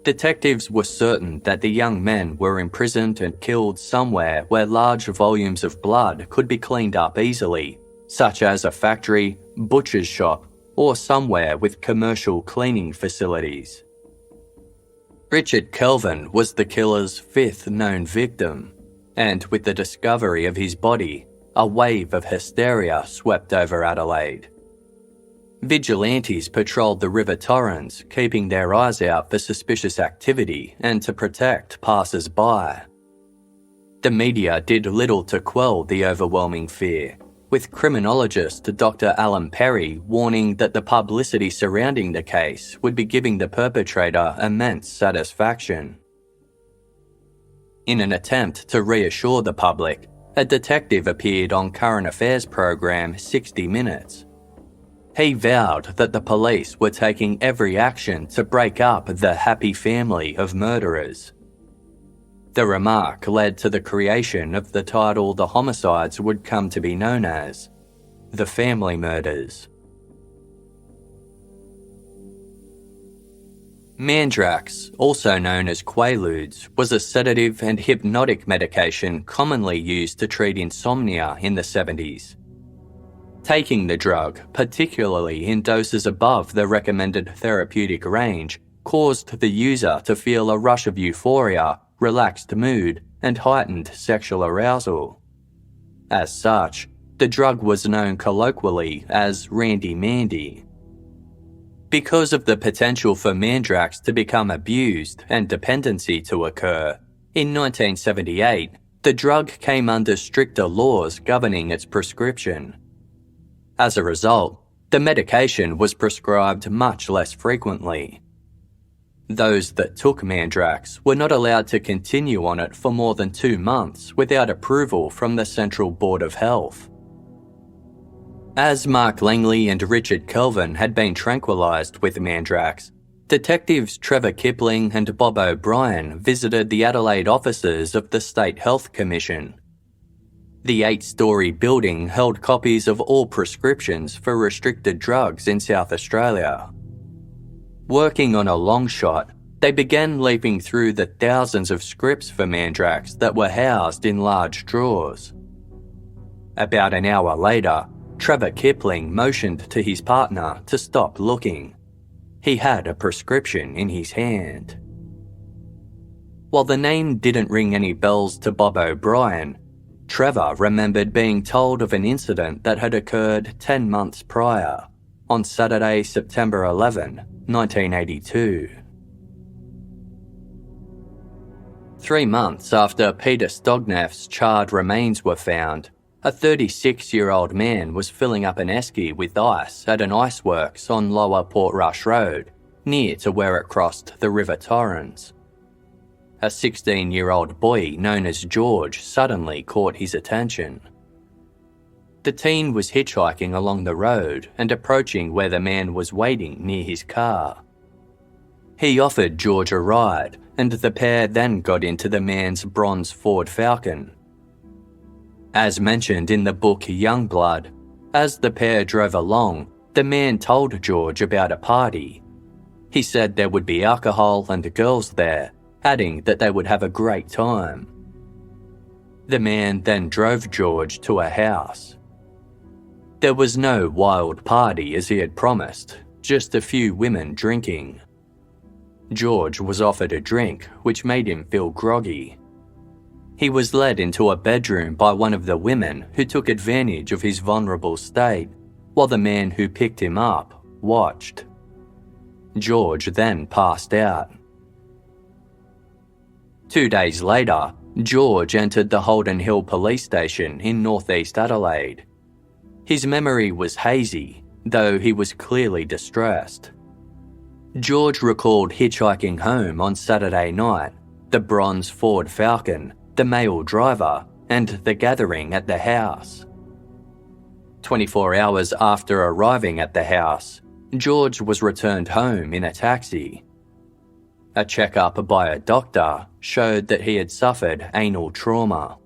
Detectives were certain that the young men were imprisoned and killed somewhere where large volumes of blood could be cleaned up easily, such as a factory, butcher's shop, or somewhere with commercial cleaning facilities. Richard Kelvin was the killer's 5th known victim, and with the discovery of his body, a wave of hysteria swept over Adelaide. Vigilantes patrolled the River Torrens, keeping their eyes out for suspicious activity and to protect passers-by. The media did little to quell the overwhelming fear, with criminologist Dr. Alan Perry warning that the publicity surrounding the case would be giving the perpetrator immense satisfaction. In an attempt to reassure the public, a detective appeared on current affairs program 60 Minutes. He vowed that the police were taking every action to break up the happy family of murderers. The remark led to the creation of the title the homicides would come to be known as, The Family Murders. Mandrax, also known as Quaaludes, was a sedative and hypnotic medication commonly used to treat insomnia in the 70s. Taking the drug, particularly in doses above the recommended therapeutic range, caused the user to feel a rush of euphoria, relaxed mood, and heightened sexual arousal. As such, the drug was known colloquially as Randy Mandy. Because of the potential for Mandrax to become abused and dependency to occur, in 1978, the drug came under stricter laws governing its prescription. As a result, the medication was prescribed much less frequently. Those that took Mandrax were not allowed to continue on it for more than 2 months without approval from the Central Board of Health. As Mark Langley and Richard Kelvin had been tranquilised with Mandrax, detectives Trevor Kipling and Bob O'Brien visited the Adelaide offices of the State Health Commission. The 8-storey building held copies of all prescriptions for restricted drugs in South Australia. Working on a long shot, they began leafing through the thousands of scripts for Mandrax that were housed in large drawers. About an hour later, Trevor Kipling motioned to his partner to stop looking. He had a prescription in his hand. While the name didn't ring any bells to Bob O'Brien, Trevor remembered being told of an incident that had occurred 10 months prior, on Saturday, September 11, 1982. 3 months after Peter Stogneff's charred remains were found, a 36-year-old man was filling up an esky with ice at an iceworks on Lower Portrush Road, near to where it crossed the River Torrens. A 16-year-old boy known as George suddenly caught his attention. The teen was hitchhiking along the road and approaching where the man was waiting near his car. He offered George a ride, and the pair then got into the man's bronze Ford Falcon. As mentioned in the book Youngblood, as the pair drove along, the man told George about a party. He said there would be alcohol and girls there, adding that they would have a great time. The man then drove George to a house. There was no wild party as he had promised, just a few women drinking. George was offered a drink, which made him feel groggy. He was led into a bedroom by one of the women who took advantage of his vulnerable state, while the man who picked him up watched. George then passed out. 2 days later, George entered the Holden Hill police station in northeast Adelaide. His memory was hazy, though he was clearly distressed. George recalled hitchhiking home on Saturday night, the bronze Ford Falcon, the male driver, and the gathering at the house. 24 hours after arriving at the house, George was returned home in a taxi. A checkup by a doctor showed that he had suffered anal trauma.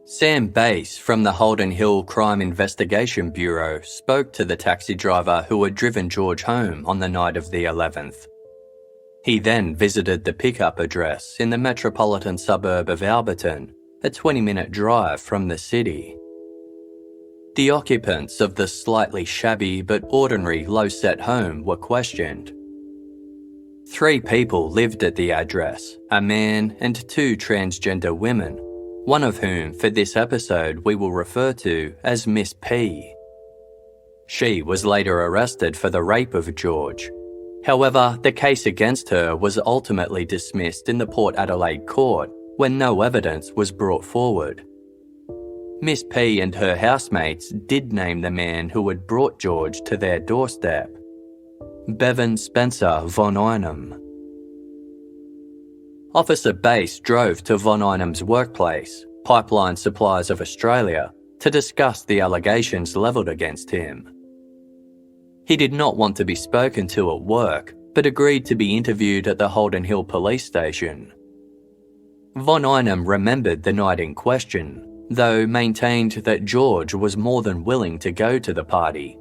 Sam Bass from the Holden Hill Crime Investigation Bureau spoke to the taxi driver who had driven George home on the night of the 11th. He then visited the pickup address in the metropolitan suburb of Alberton, a 20-minute drive from the city. The occupants of the slightly shabby but ordinary low-set home were questioned. 3 people lived at the address, a man and 2 transgender women, one of whom for this episode we will refer to as Miss P. She was later arrested for the rape of George. However, the case against her was ultimately dismissed in the Port Adelaide court when no evidence was brought forward. Miss P and her housemates did name the man who had brought George to their doorstep: Bevan Spencer von Einem. Officer Bass drove to von Einem's workplace, Pipeline Supplies of Australia, to discuss the allegations levelled against him. He did not want to be spoken to at work, but agreed to be interviewed at the Holden Hill police station. Von Einem remembered the night in question, though maintained that George was more than willing to go to the party.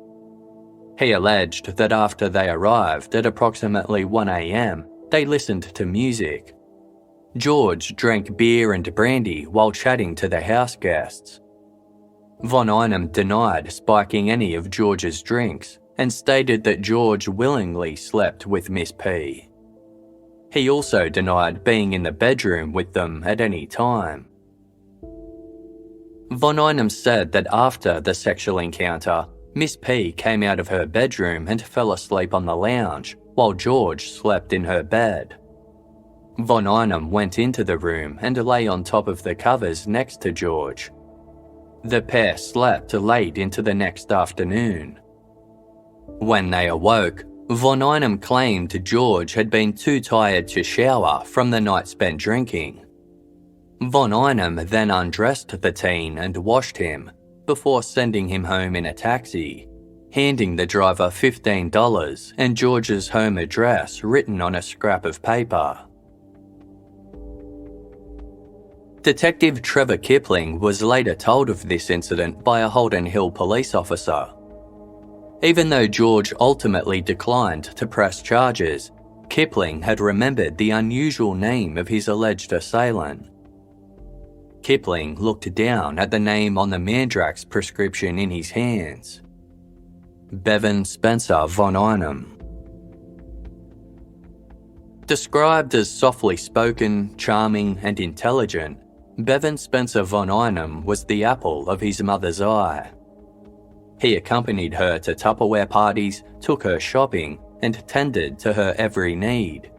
He alleged that after they arrived at approximately 1 a.m, they listened to music. George drank beer and brandy while chatting to the house guests. Von Einem denied spiking any of George's drinks and stated that George willingly slept with Miss P. He also denied being in the bedroom with them at any time. Von Einem said that after the sexual encounter, Miss P came out of her bedroom and fell asleep on the lounge while George slept in her bed. Von Einem went into the room and lay on top of the covers next to George. The pair slept late into the next afternoon. When they awoke, Von Einem claimed George had been too tired to shower from the night spent drinking. Von Einem then undressed the teen and washed him, before sending him home in a taxi, handing the driver $15 and George's home address written on a scrap of paper. Detective Trevor Kipling was later told of this incident by a Holden Hill police officer. Even though George ultimately declined to press charges, Kipling had remembered the unusual name of his alleged assailant. Kipling looked down at the name on the Mandrax prescription in his hands: Bevan Spencer von Einem. Described as softly spoken, charming and intelligent, Bevan Spencer von Einem was the apple of his mother's eye. He accompanied her to Tupperware parties, took her shopping, and tended to her every need.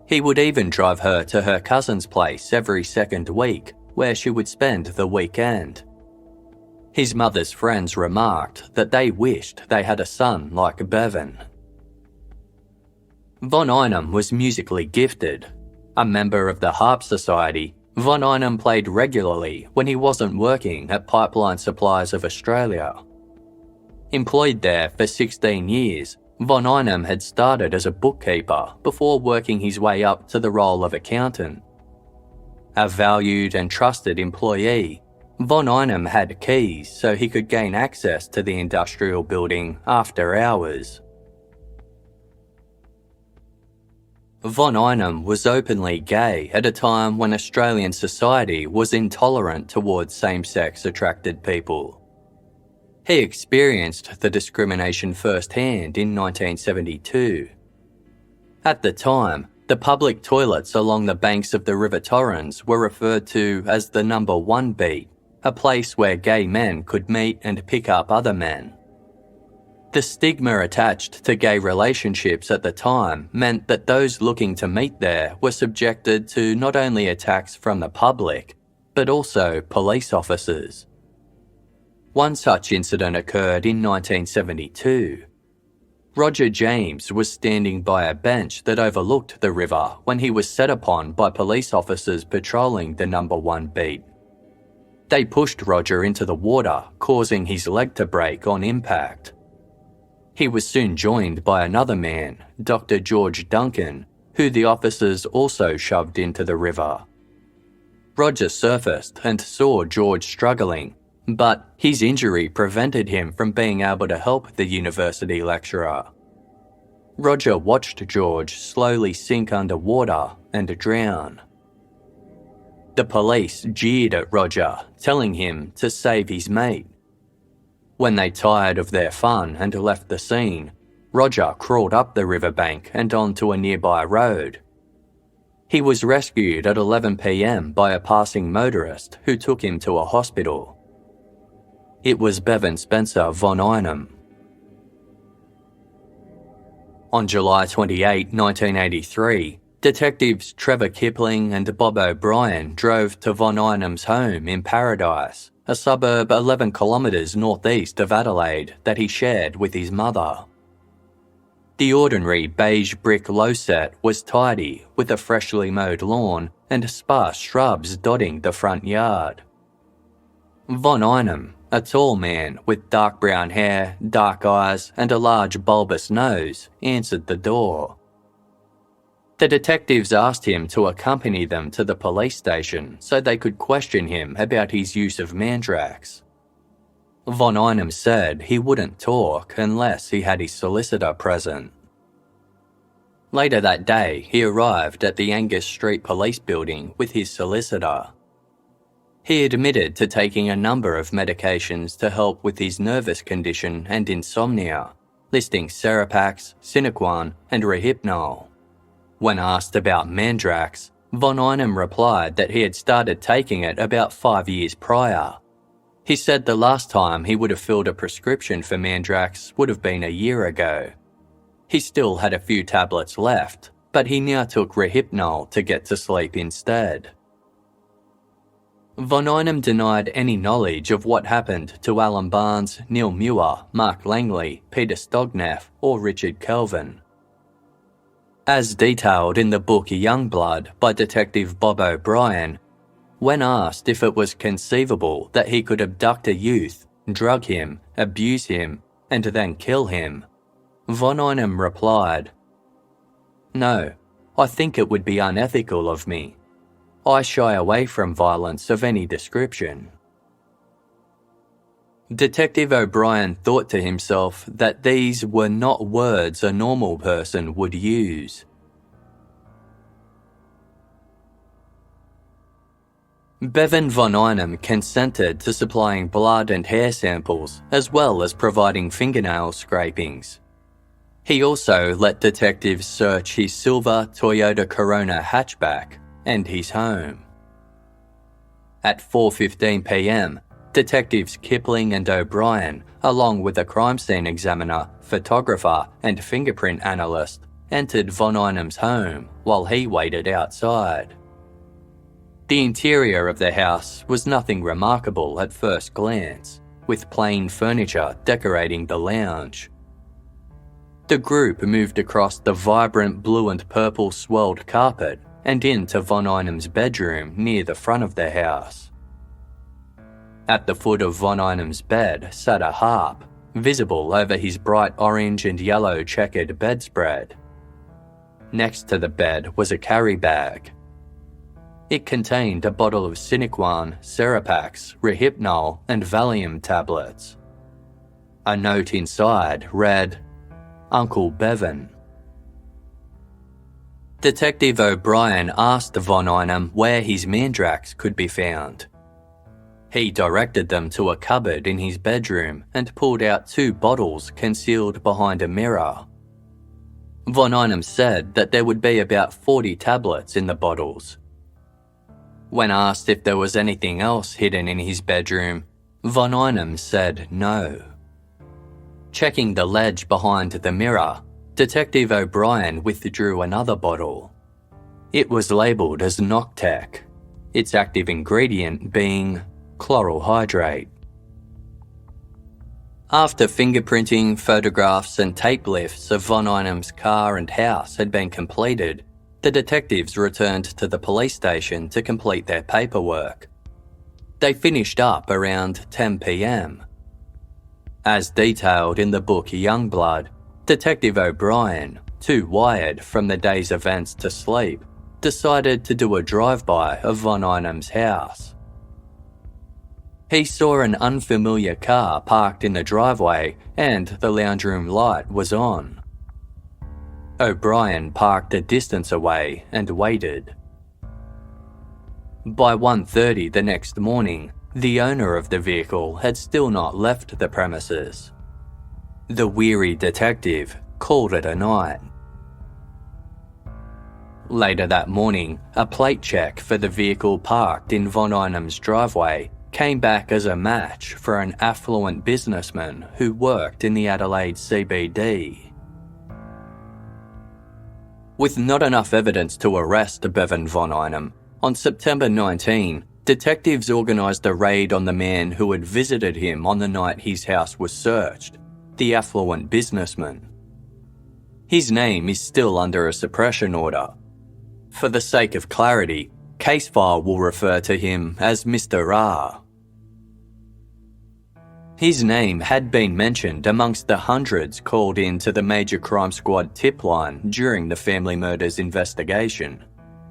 He would even drive her to her cousin's place every second week, where she would spend the weekend. His mother's friends remarked that they wished they had a son like Bevan. Von Einem was musically gifted. A member of the Harp Society, Von Einem played regularly when he wasn't working at Pipeline Supplies of Australia. Employed there for 16 years, Von Einem had started as a bookkeeper before working his way up to the role of accountant. A valued and trusted employee, Von Einem had keys so he could gain access to the industrial building after hours. Von Einem was openly gay at a time when Australian society was intolerant towards same-sex attracted people. He experienced the discrimination firsthand in 1972. At the time, the public toilets along the banks of the River Torrens were referred to as the number 1 beat, a place where gay men could meet and pick up other men. The stigma attached to gay relationships at the time meant that those looking to meet there were subjected to not only attacks from the public, but also police officers. One such incident occurred in 1972. Roger James was standing by a bench that overlooked the river when he was set upon by police officers patrolling the No. 1 beat. They pushed Roger into the water, causing his leg to break on impact. He was soon joined by another man, Dr. George Duncan, who the officers also shoved into the river. Roger surfaced and saw George struggling, but his injury prevented him from being able to help the university lecturer. Roger watched George slowly sink underwater and drown. The police jeered at Roger, telling him to save his mate. When they tired of their fun and left the scene, Roger crawled up the riverbank and onto a nearby road. He was rescued at 11 p.m. by a passing motorist who took him to a hospital. It was Bevan Spencer von Einem. On July 28, 1983, detectives Trevor Kipling and Bob O'Brien drove to von Einem's home in Paradise, a suburb 11 kilometres northeast of Adelaide that he shared with his mother. The ordinary beige brick low-set was tidy, with a freshly mowed lawn and sparse shrubs dotting the front yard. Von Einem, a tall man with dark brown hair, dark eyes and a large bulbous nose, answered the door. The detectives asked him to accompany them to the police station so they could question him about his use of mandrax. Von Einem said he wouldn't talk unless he had his solicitor present. Later that day, he arrived at the Angus Street Police Building with his solicitor. He admitted to taking a number of medications to help with his nervous condition and insomnia, listing Seropax, Sinequan and Rohypnol. When asked about mandrax, von Einem replied that he had started taking it about 5 years prior. He said the last time he would have filled a prescription for mandrax would have been a year ago. He still had a few tablets left, but he now took Rohypnol to get to sleep instead. Von Einem denied any knowledge of what happened to Alan Barnes, Neil Muir, Mark Langley, Peter Stogneff or Richard Kelvin. As detailed in the book Youngblood by Detective Bob O'Brien, when asked if it was conceivable that he could abduct a youth, drug him, abuse him, and then kill him, von Einem replied, "No, I think it would be unethical of me. I shy away from violence of any description." Detective O'Brien thought to himself that these were not words a normal person would use. Bevan von Einem consented to supplying blood and hair samples, as well as providing fingernail scrapings. He also let detectives search his silver Toyota Corona hatchback and his home. At 4:15 p.m, Detectives Kipling and O'Brien, along with a crime scene examiner, photographer and fingerprint analyst, entered von Einem's home while he waited outside. The interior of the house was nothing remarkable at first glance, with plain furniture decorating the lounge. The group moved across the vibrant blue and purple swirled carpet and into von Einem's bedroom near the front of the house. At the foot of von Einem's bed sat a harp, visible over his bright orange and yellow checkered bedspread. Next to the bed was a carry bag. It contained a bottle of Sinequan, Seropax, Rohypnol and Valium tablets. A note inside read, "Uncle Bevan." Detective O'Brien asked von Einem where his mandrax could be found. He directed them to a cupboard in his bedroom and pulled out 2 bottles concealed behind a mirror. Von Einem said that there would be about 40 tablets in the bottles. When asked if there was anything else hidden in his bedroom, von Einem said no. Checking the ledge behind the mirror, Detective O'Brien withdrew another bottle. It was labelled as Noctec, its active ingredient being chloral hydrate. After fingerprinting, photographs and tape lifts of Von Einen's car and house had been completed, the detectives returned to the police station to complete their paperwork. They finished up around 10 p.m. As detailed in the book Youngblood, Detective O'Brien, too wired from the day's events to sleep, decided to do a drive-by of Von Einen's house. He saw an unfamiliar car parked in the driveway and the lounge room light was on. O'Brien parked a distance away and waited. By 1:30 the next morning, the owner of the vehicle had still not left the premises. The weary detective called it a night. Later that morning, a plate check for the vehicle parked in Von Einen's driveway came back as a match for an affluent businessman who worked in the Adelaide CBD. With not enough evidence to arrest Bevan Von Einem, on September 19, detectives organised a raid on the man who had visited him on the night his house was searched, the affluent businessman. His name is still under a suppression order. For the sake of clarity, Casefile will refer to him as Mr. R. His name had been mentioned amongst the hundreds called in to the Major Crime Squad tip line during the family murders investigation.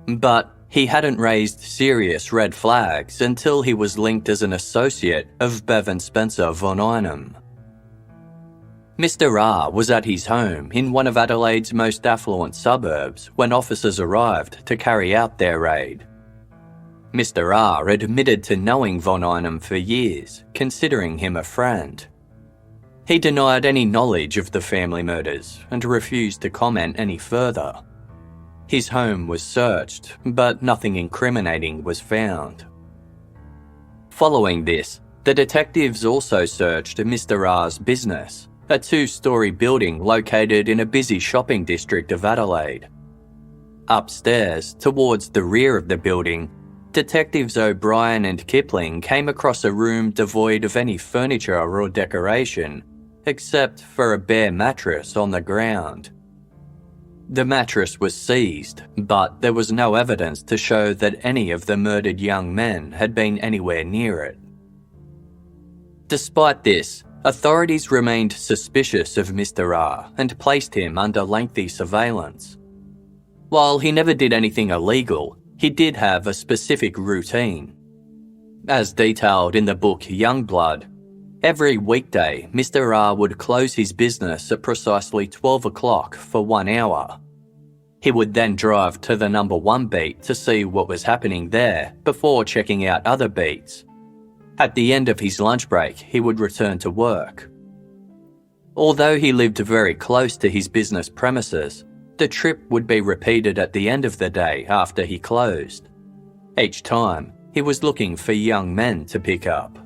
But he hadn't raised serious red flags until he was linked as an associate of Bevan Spencer Von Einem. Mr. R was at his home in one of Adelaide's most affluent suburbs when officers arrived to carry out their raid. Mr. R admitted to knowing Von Einem for years, considering him a friend. He denied any knowledge of the family murders and refused to comment any further. His home was searched, but nothing incriminating was found. Following this, the detectives also searched Mr. R's business, a two-storey building located in a busy shopping district of Adelaide. Upstairs, towards the rear of the building, Detectives O'Brien and Kipling came across a room devoid of any furniture or decoration, except for a bare mattress on the ground. The mattress was seized, but there was no evidence to show that any of the murdered young men had been anywhere near it. Despite this, authorities remained suspicious of Mr. R and placed him under lengthy surveillance. While he never did anything illegal, he did have a specific routine. As detailed in the book Youngblood, every weekday Mr. R would close his business at precisely 12 o'clock for 1 hour. He would then drive to the number 1 beat to see what was happening there before checking out other beats. At the end of his lunch break, he would return to work. Although he lived very close to his business premises, the trip would be repeated at the end of the day after he closed. Each time, he was looking for young men to pick up.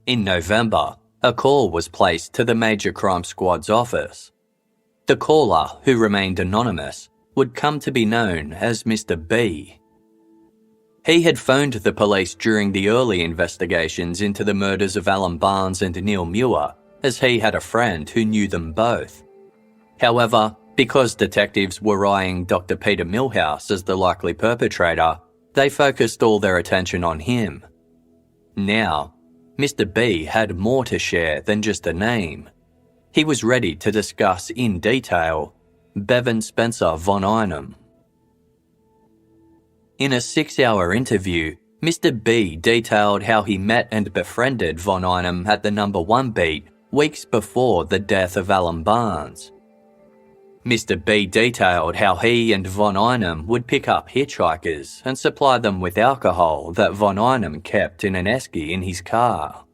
In November, a call was placed to the Major Crime Squad's office. The caller, who remained anonymous, would come to be known as Mr. B. He had phoned the police during the early investigations into the murders of Alan Barnes and Neil Muir, as he had a friend who knew them both. However, because detectives were eyeing Dr. Peter Milhouse as the likely perpetrator, they focused all their attention on him. Now, Mr. B had more to share than just a name. He was ready to discuss in detail Bevan Spencer Von Einem. In a 6-hour interview, Mr. B detailed how he met and befriended Von Einem at the number 1 beat weeks before the death of Alan Barnes. Mr. B detailed how he and Von Einem would pick up hitchhikers and supply them with alcohol that Von Einem kept in an esky in his car.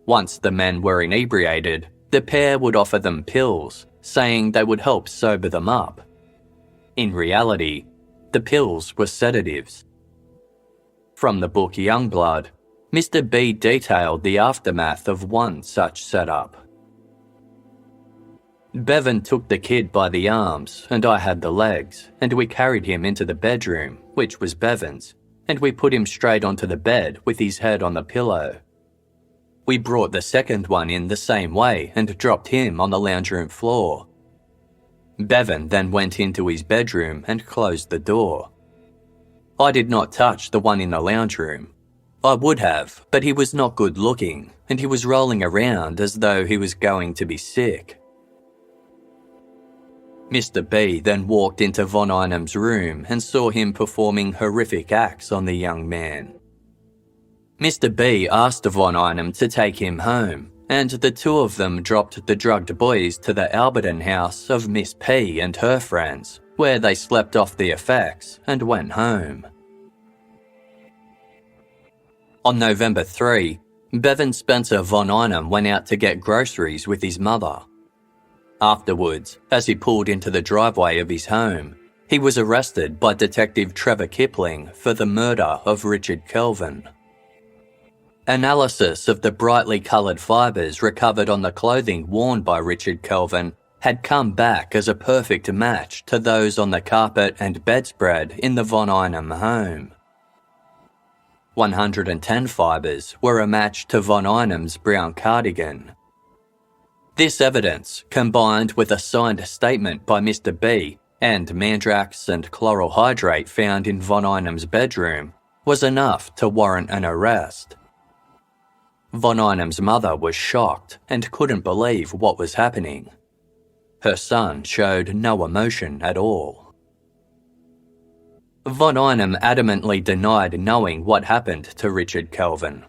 Once the men were inebriated, the pair would offer them pills, saying they would help sober them up. In reality, the pills were sedatives. From the book Youngblood, Mr. B detailed the aftermath of one such setup. Bevan took the kid by the arms and I had the legs, and we carried him into the bedroom, which was Bevan's, and we put him straight onto the bed with his head on the pillow. We brought the second one in the same way and dropped him on the lounge room floor. Bevan then went into his bedroom and closed the door. I did not touch the one in the lounge room. I would have, but he was not good looking, and he was rolling around as though he was going to be sick. Mr. B then walked into Von Einam's room and saw him performing horrific acts on the young man. Mr. B asked Von Einam to take him home, and the two of them dropped the drugged boys to the Alberton house of Miss P and her friends, where they slept off the effects and went home. On November 3, Bevan Spencer Von Einam went out to get groceries with his mother. Afterwards, as he pulled into the driveway of his home, he was arrested by Detective Trevor Kipling for the murder of Richard Kelvin. Analysis of the brightly coloured fibres recovered on the clothing worn by Richard Kelvin had come back as a perfect match to those on the carpet and bedspread in the Von Einam home. 110 fibres were a match to Von Einam's brown cardigan. This evidence, combined with a signed statement by Mr. B and mandrax and chloral hydrate found in Von Einam's bedroom, was enough to warrant an arrest. Von Einam's mother was shocked and couldn't believe what was happening. Her son showed no emotion at all. Von Einam adamantly denied knowing what happened to Richard Kelvin.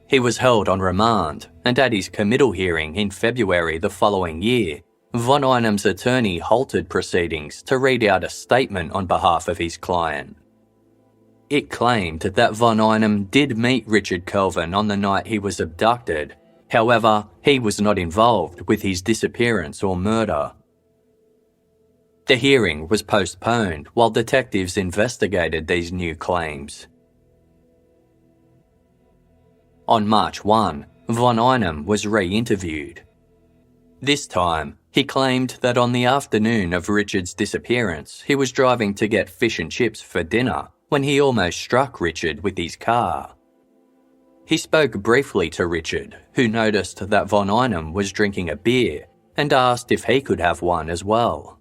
He was held on remand, and at his committal hearing in February the following year, Von Einam's attorney halted proceedings to read out a statement on behalf of his client. It claimed that Von Einam did meet Richard Kelvin on the night he was abducted. However, he was not involved with his disappearance or murder. The hearing was postponed while detectives investigated these new claims. On March 1, Von Einam was re-interviewed. This time, he claimed that on the afternoon of Richard's disappearance, he was driving to get fish and chips for dinner when he almost struck Richard with his car. He spoke briefly to Richard, who noticed that Von Einam was drinking a beer and asked if he could have one as well.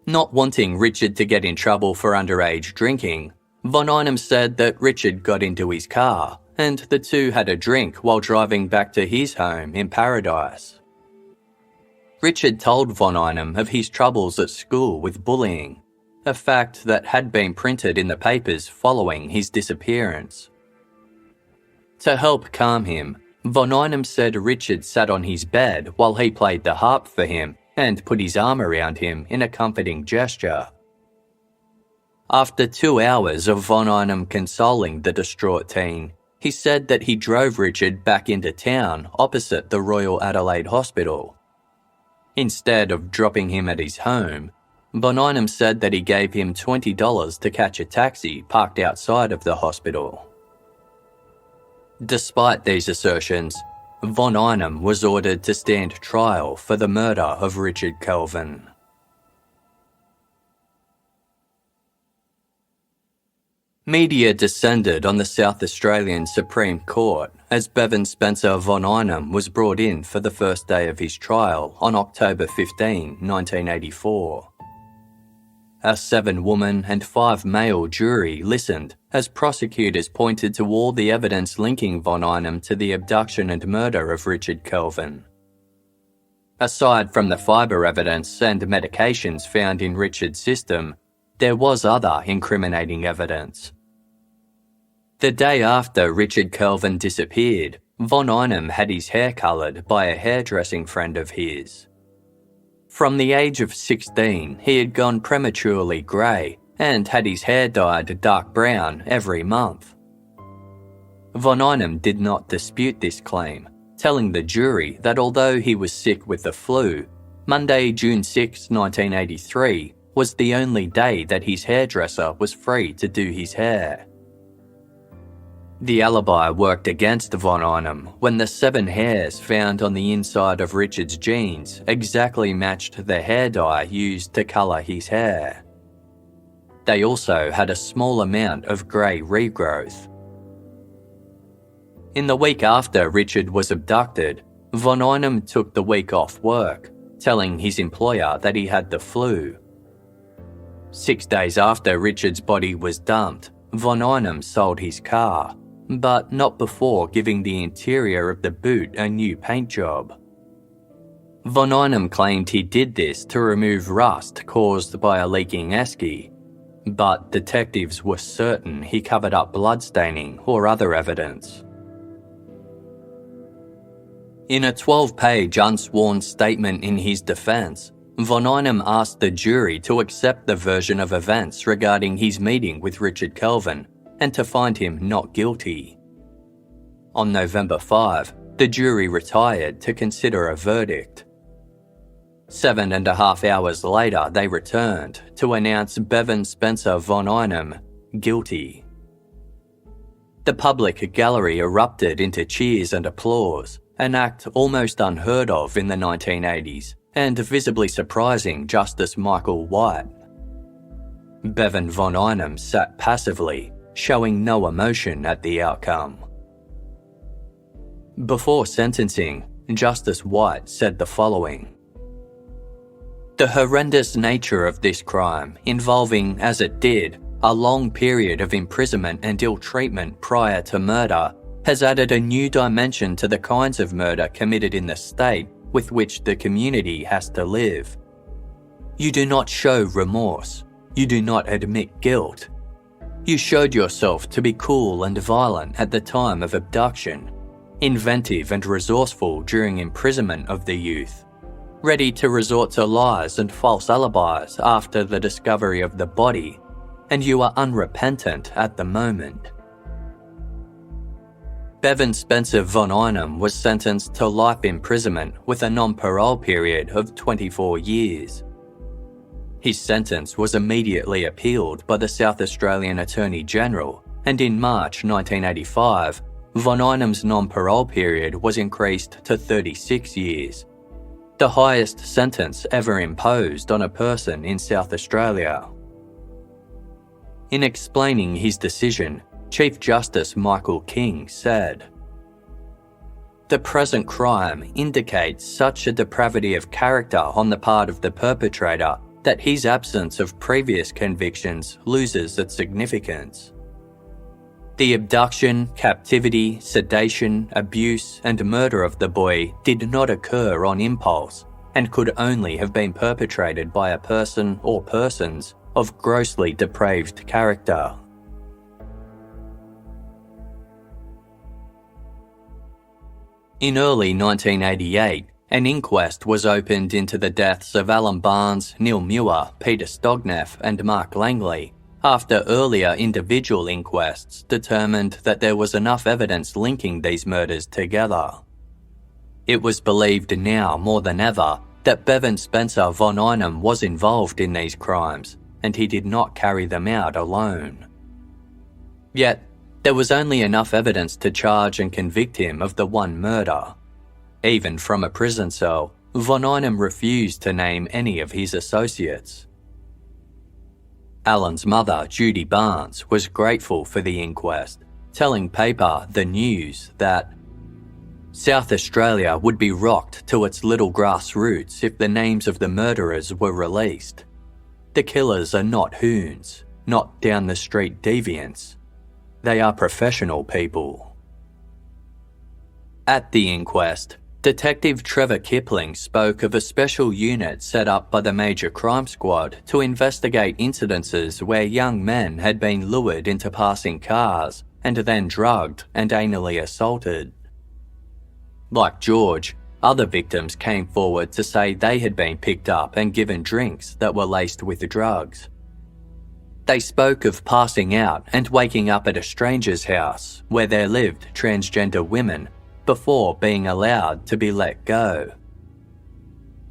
Not wanting Richard to get in trouble for underage drinking, Von Einam said that Richard got into his car and the two had a drink while driving back to his home in Paradise. Richard told Von Einam of his troubles at school with bullying, a fact that had been printed in the papers following his disappearance. To help calm him, Von Einam said Richard sat on his bed while he played the harp for him and put his arm around him in a comforting gesture. After 2 hours of Von Einam consoling the distraught teen, he said that he drove Richard back into town opposite the Royal Adelaide Hospital. Instead of dropping him at his home, Von Einam said that he gave him $20 to catch a taxi parked outside of the hospital. Despite these assertions, Von Einam was ordered to stand trial for the murder of Richard Kelvin. Media descended on the South Australian Supreme Court as Bevan Spencer Von Einam was brought in for the first day of his trial on October 15, 1984. A 7-woman and 5-male jury listened as prosecutors pointed to all the evidence linking Von Einam to the abduction and murder of Richard Kelvin. Aside from the fibre evidence and medications found in Richard's system, there was other incriminating evidence. The day after Richard Kelvin disappeared, Von Einam had his hair coloured by a hairdressing friend of his. From the age of 16, he had gone prematurely grey and had his hair dyed dark brown every month. Von Einam did not dispute this claim, telling the jury that although he was sick with the flu, Monday, June 6, 1983, was the only day that his hairdresser was free to do his hair. The alibi worked against Von Einam when the 7 hairs found on the inside of Richard's jeans exactly matched the hair dye used to colour his hair. They also had a small amount of grey regrowth. In the week after Richard was abducted, Von Einem took the week off work, telling his employer that he had the flu. 6 days after Richard's body was dumped, Von Einem sold his car, but not before giving the interior of the boot a new paint job. Von Einem claimed he did this to remove rust caused by a leaking esky, but detectives were certain he covered up bloodstaining or other evidence. In a 12-page unsworn statement in his defence, Von Einem asked the jury to accept the version of events regarding his meeting with Richard Kelvin and to find him not guilty. On November 5, the jury retired to consider a verdict. 7.5 hours later, they returned to announce Bevan Spencer Von Einem guilty. The public gallery erupted into cheers and applause, an act almost unheard of in the 1980s and visibly surprising Justice Michael White. Bevan Von Einem sat passively, showing no emotion at the outcome. Before sentencing, Justice White said the following: "The horrendous nature of this crime, involving, as it did, a long period of imprisonment and ill treatment prior to murder, has added a new dimension to the kinds of murder committed in the state with which the community has to live. You do not show remorse. You do not admit guilt. You showed yourself to be cool and violent at the time of abduction, inventive and resourceful during imprisonment of the youth, ready to resort to lies and false alibis after the discovery of the body, and you are unrepentant at the moment." Bevan Spencer Von Einem was sentenced to life imprisonment with a non-parole period of 24 years. His sentence was immediately appealed by the South Australian Attorney General, and in March 1985, Von Einem's non-parole period was increased to 36 years, the highest sentence ever imposed on a person in South Australia. In explaining his decision, Chief Justice Michael King said, "The present crime indicates such a depravity of character on the part of the perpetrator that his absence of previous convictions loses its significance. The abduction, captivity, sedation, abuse, and murder of the boy did not occur on impulse and could only have been perpetrated by a person or persons of grossly depraved character." In early 1988, an inquest was opened into the deaths of Alan Barnes, Neil Muir, Peter Stogneff, and Mark Langley, after earlier individual inquests determined that there was enough evidence linking these murders together. It was believed now more than ever that Bevan Spencer Von Einem was involved in these crimes, and he did not carry them out alone. Yet, there was only enough evidence to charge and convict him of the one murder. Even from a prison cell, Von Einem refused to name any of his associates. Alan's mother, Judy Barnes, was grateful for the inquest, telling paper The News that South Australia would be rocked to its little grassroots if the names of the murderers were released. The killers are not hoons, not down-the-street deviants. They are professional people. At the inquest, Detective Trevor Kipling spoke of a special unit set up by the Major Crime Squad to investigate incidences where young men had been lured into passing cars and then drugged and anally assaulted. Like George, other victims came forward to say they had been picked up and given drinks that were laced with drugs. They spoke of passing out and waking up at a stranger's house where there lived transgender women before being allowed to be let go.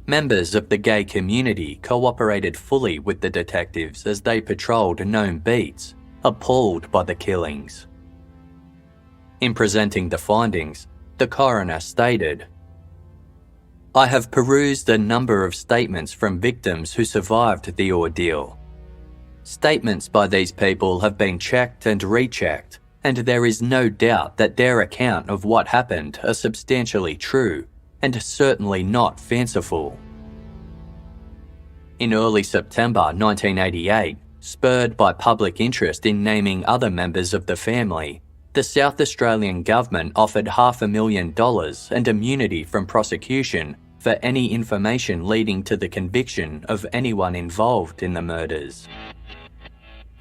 Members of the gay community cooperated fully with the detectives as they patrolled known beats, appalled by the killings. In presenting the findings, the coroner stated, "I have perused a number of statements from victims who survived the ordeal. Statements by these people have been checked and rechecked, and there is no doubt that their account of what happened are substantially true and certainly not fanciful. In early September 1988, spurred by public interest in naming other members of the family, the South Australian government offered $500,000 and immunity from prosecution for any information leading to the conviction of anyone involved in the murders.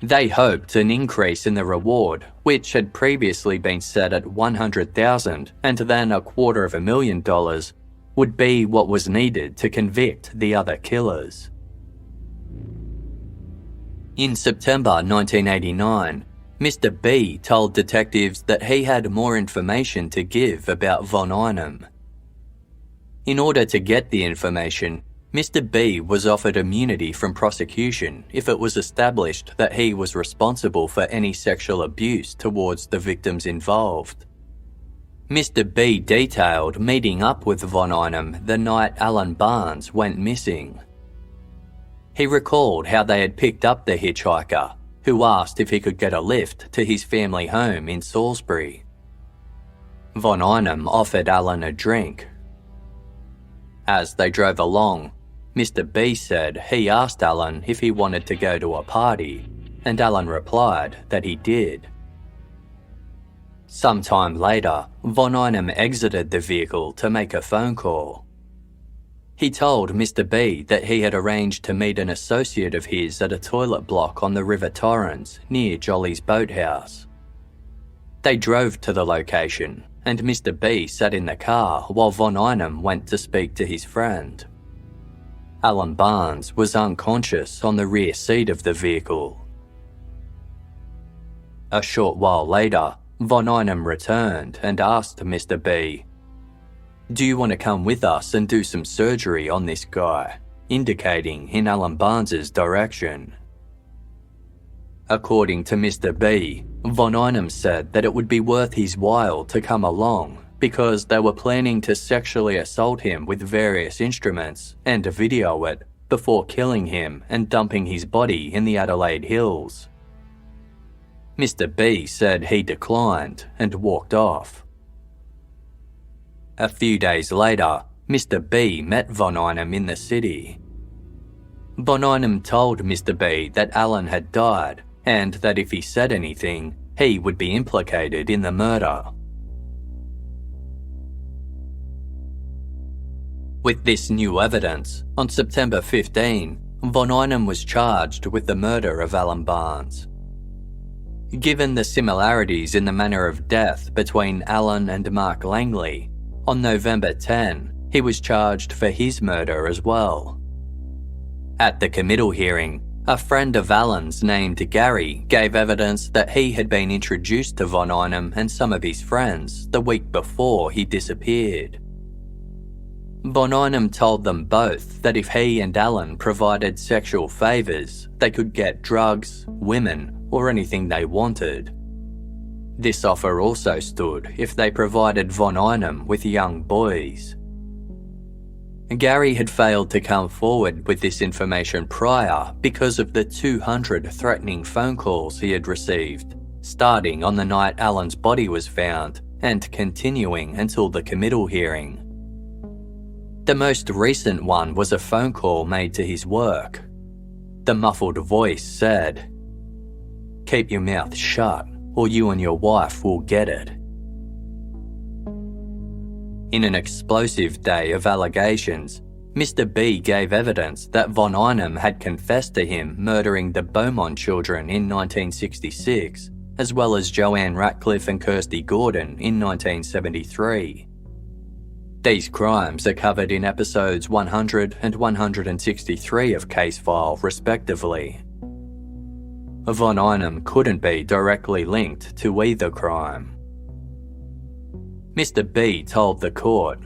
They hoped an increase in the reward, which had previously been set at $100,000 and then $250,000, would be what was needed to convict the other killers. In September 1989, Mr. B told detectives that he had more information to give about Von Einem. In order to get the information, Mr. B was offered immunity from prosecution if it was established that he was responsible for any sexual abuse towards the victims involved. Mr. B detailed meeting up with Von Einem the night Alan Barnes went missing. He recalled how they had picked up the hitchhiker, who asked if he could get a lift to his family home in Salisbury. Von Einem offered Alan a drink. As they drove along, Mr. B said he asked Alan if he wanted to go to a party, and Alan replied that he did. Sometime later, Von Einem exited the vehicle to make a phone call. He told Mr. B that he had arranged to meet an associate of his at a toilet block on the River Torrens near Jolly's boathouse. They drove to the location, and Mr. B sat in the car while Von Einem went to speak to his friend. Alan Barnes was unconscious on the rear seat of the vehicle. A short while later, Von Einem returned and asked Mr. B, "Do you want to come with us and do some surgery on this guy?" indicating in Alan Barnes's direction. According to Mr. B, Von Einem said that it would be worth his while to come along because they were planning to sexually assault him with various instruments and video it before killing him and dumping his body in the Adelaide Hills. Mr. B said he declined and walked off. A few days later, Mr. B met Von Einem in the city. Von Einem told Mr. B that Alan had died and that if he said anything, he would be implicated in the murder. With this new evidence, on September 15, Von Einem was charged with the murder of Alan Barnes. Given the similarities in the manner of death between Alan and Mark Langley, on November 10, he was charged for his murder as well. At the committal hearing, a friend of Alan's named Gary gave evidence that he had been introduced to Von Einem and some of his friends the week before he disappeared. Von Einem told them both that if he and Alan provided sexual favours, they could get drugs, women, or anything they wanted. This offer also stood if they provided Von Einem with young boys. Gary had failed to come forward with this information prior because of the 200 threatening phone calls he had received, starting on the night Alan's body was found and continuing until the committal hearing. The most recent one was a phone call made to his work. The muffled voice said, "Keep your mouth shut, or you and your wife will get it." In an explosive day of allegations, Mr. B gave evidence that Von Einem had confessed to him murdering the Beaumont children in 1966, as well as Joanne Ratcliffe and Kirsty Gordon in 1973. These crimes are covered in episodes 100 and 163 of Casefile, respectively. Von Einem couldn't be directly linked to either crime. Mr. B told the court,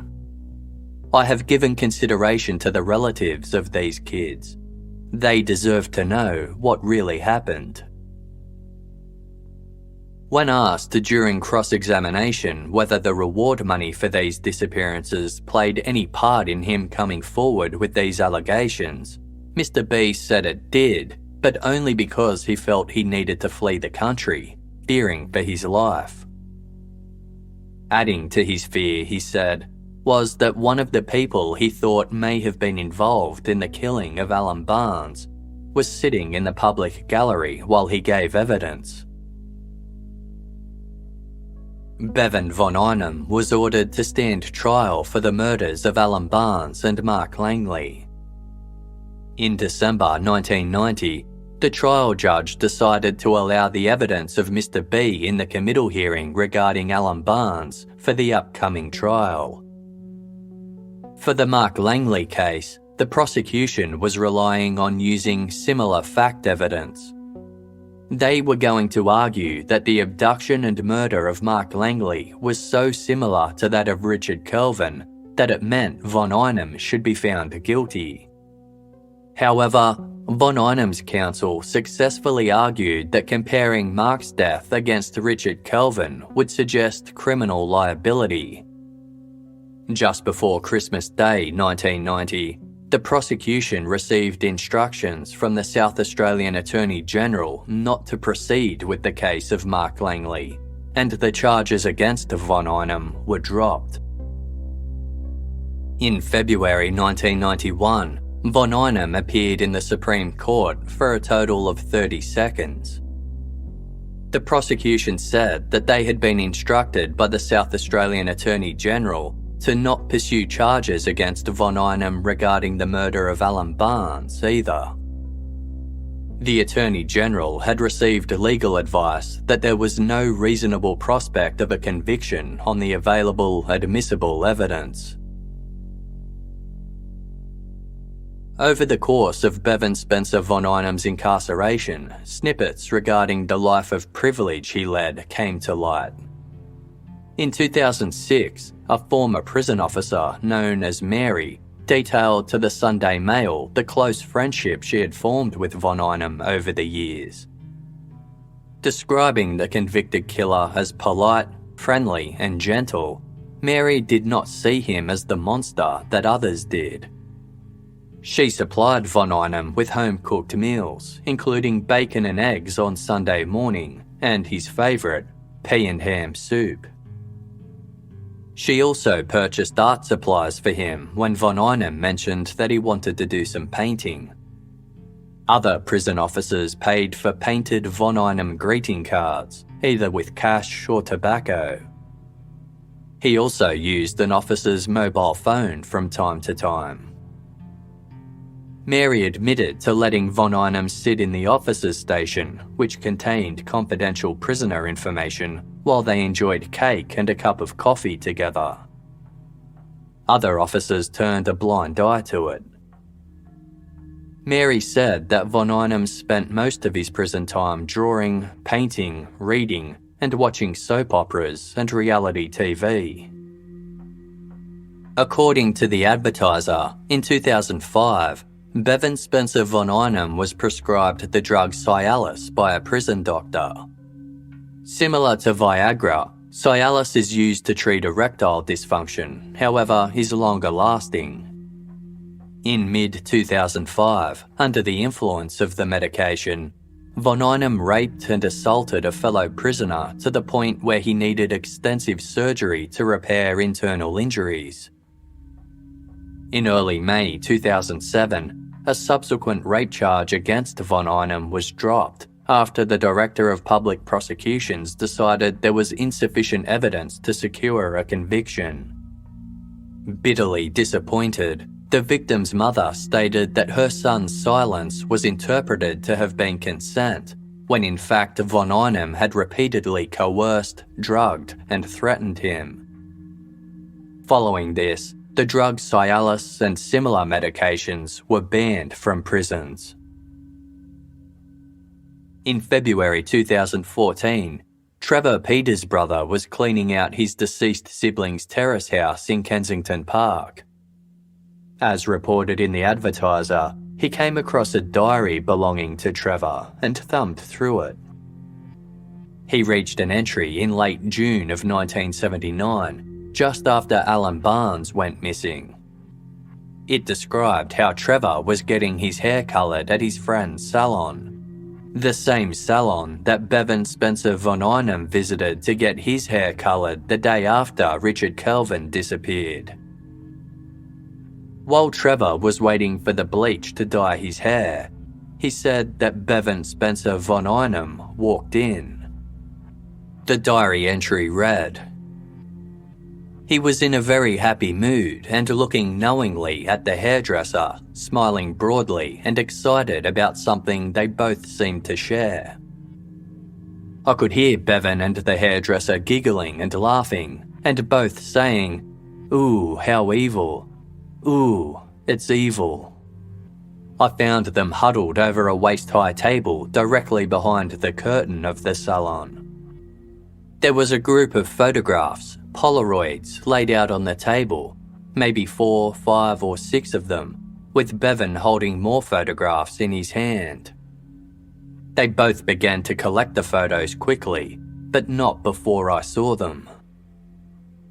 "I have given consideration to the relatives of these kids. They deserve to know what really happened." When asked during cross-examination whether the reward money for these disappearances played any part in him coming forward with these allegations, Mr. B said it did, but only because he felt he needed to flee the country, fearing for his life. Adding to his fear, he said, was that one of the people he thought may have been involved in the killing of Alan Barnes was sitting in the public gallery while he gave evidence. Bevan von Einem was ordered to stand trial for the murders of Alan Barnes and Mark Langley. In December 1990, the trial judge decided to allow the evidence of Mr. B in the committal hearing regarding Alan Barnes for the upcoming trial. For the Mark Langley case, the prosecution was relying on using similar fact evidence. They were going to argue that the abduction and murder of Mark Langley was so similar to that of Richard Kelvin that it meant von Einem should be found guilty. However, von Einem's counsel successfully argued that comparing Mark's death against Richard Kelvin would suggest criminal liability. Just before Christmas Day 1990, the prosecution received instructions from the South Australian Attorney-General not to proceed with the case of Mark Langley, and the charges against von Einem were dropped. In February 1991, von Einem appeared in the Supreme Court for a total of 30 seconds. The prosecution said that they had been instructed by the South Australian Attorney-General to not pursue charges against von Einem regarding the murder of Alan Barnes either. The Attorney-General had received legal advice that there was no reasonable prospect of a conviction on the available admissible evidence. Over the course of Bevan Spencer von Einem's incarceration, snippets regarding the life of privilege he led came to light. In 2006, a former prison officer known as Mary detailed to the Sunday Mail the close friendship she had formed with von Einem over the years. Describing the convicted killer as polite, friendly and gentle, Mary did not see him as the monster that others did. She supplied von Einem with home-cooked meals, including bacon and eggs on Sunday morning, and his favourite, pea and ham soup. She also purchased art supplies for him when von Einem mentioned that he wanted to do some painting. Other prison officers paid for painted von Einem greeting cards, either with cash or tobacco. He also used an officer's mobile phone from time to time. Mary admitted to letting von Einem sit in the officers' station, which contained confidential prisoner information, while they enjoyed cake and a cup of coffee together. Other officers turned a blind eye to it. Mary said that von Einem spent most of his prison time drawing, painting, reading, and watching soap operas and reality TV. According to The Advertiser, in 2005, Bevan Spencer von Einem was prescribed the drug Cialis by a prison doctor. Similar to Viagra, Cialis is used to treat erectile dysfunction, however, is longer lasting. In mid-2005, under the influence of the medication, von Einem raped and assaulted a fellow prisoner to the point where he needed extensive surgery to repair internal injuries. In early May 2007, a subsequent rape charge against von Einem was dropped after the Director of Public Prosecutions decided there was insufficient evidence to secure a conviction. Bitterly disappointed, the victim's mother stated that her son's silence was interpreted to have been consent, when in fact von Einem had repeatedly coerced, drugged, and threatened him. Following this, the drugs Cialis and similar medications were banned from prisons. In February 2014, Trevor Peters' brother was cleaning out his deceased sibling's terrace house in Kensington Park. As reported in The Advertiser, he came across a diary belonging to Trevor and thumbed through it. He reached an entry in late June of 1979, just after Alan Barnes went missing. It described how Trevor was getting his hair coloured at his friend's salon. The same salon that Bevan Spencer von Einem visited to get his hair coloured the day after Richard Kelvin disappeared. While Trevor was waiting for the bleach to dye his hair, he said that Bevan Spencer von Einem walked in. The diary entry read, "He was in a very happy mood and looking knowingly at the hairdresser, smiling broadly and excited about something they both seemed to share. I could hear Bevan and the hairdresser giggling and laughing, and both saying, 'Ooh, how evil. Ooh, it's evil.' I found them huddled over a waist-high table directly behind the curtain of the salon. There was a group of photographs, Polaroids, laid out on the table, maybe 4, 5 or 6 of them, with Bevan holding more photographs in his hand. They both began to collect the photos quickly, but not before I saw them.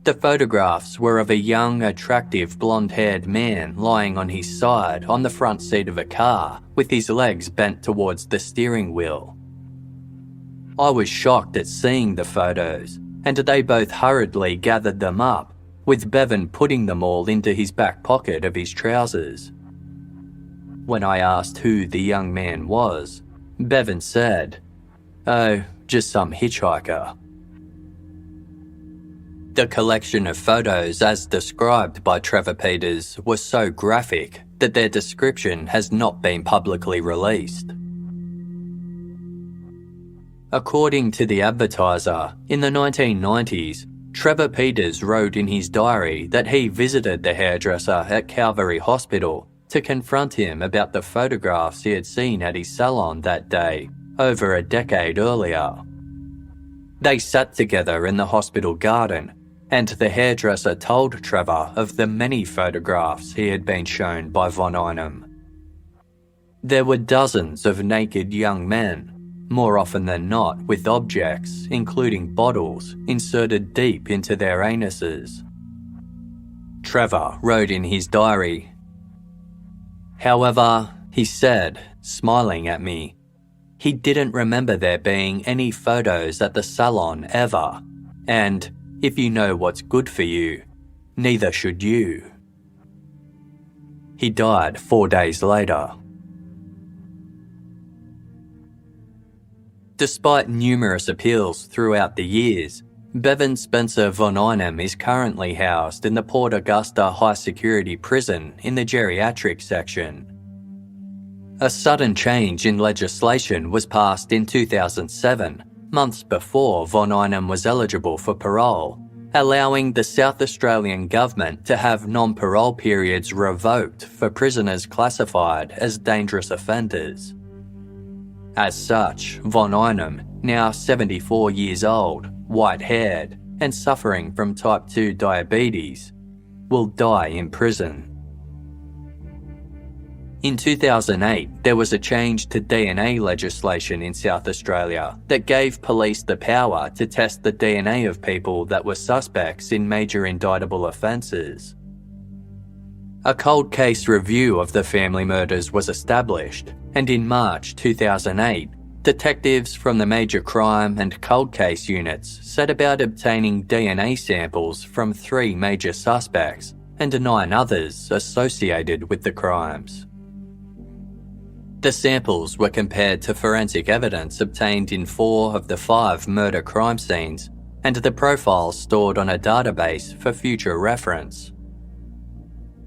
The photographs were of a young, attractive, blonde-haired man lying on his side on the front seat of a car with his legs bent towards the steering wheel. I was shocked at seeing the photos, and they both hurriedly gathered them up, with Bevan putting them all into his back pocket of his trousers. When I asked who the young man was, Bevan said, 'Oh, just some hitchhiker.' The collection of photos as described by Trevor Peters was so graphic that their description has not been publicly released. According to the Advertiser, in the 1990s, Trevor Peters wrote in his diary that he visited the hairdresser at Calvary Hospital to confront him about the photographs he had seen at his salon that day, over a decade earlier. They sat together in the hospital garden, and the hairdresser told Trevor of the many photographs he had been shown by von Einem. There were dozens of naked young men, more often than not with objects, including bottles, inserted deep into their anuses. Trevor wrote in his diary, "However," he said, smiling at me, "he didn't remember there being any photos at the salon ever, and if you know what's good for you, neither should you." He died 4 days later. Despite numerous appeals throughout the years, Bevan Spencer von Einem is currently housed in the Port Augusta High Security Prison in the geriatric section. A sudden change in legislation was passed in 2007, months before von Einem was eligible for parole, allowing the South Australian government to have non-parole periods revoked for prisoners classified as dangerous offenders. As such, von Einem, now 74 years old, white-haired, and suffering from type 2 diabetes, will die in prison. In 2008, there was a change to DNA legislation in South Australia that gave police the power to test the DNA of people that were suspects in major indictable offences. A cold case review of the family murders was established, and in March 2008, detectives from the Major Crime and Cold Case units set about obtaining DNA samples from 3 major suspects and 9 others associated with the crimes. The samples were compared to forensic evidence obtained in 4 of the 5 murder crime scenes and the profiles stored on a database for future reference.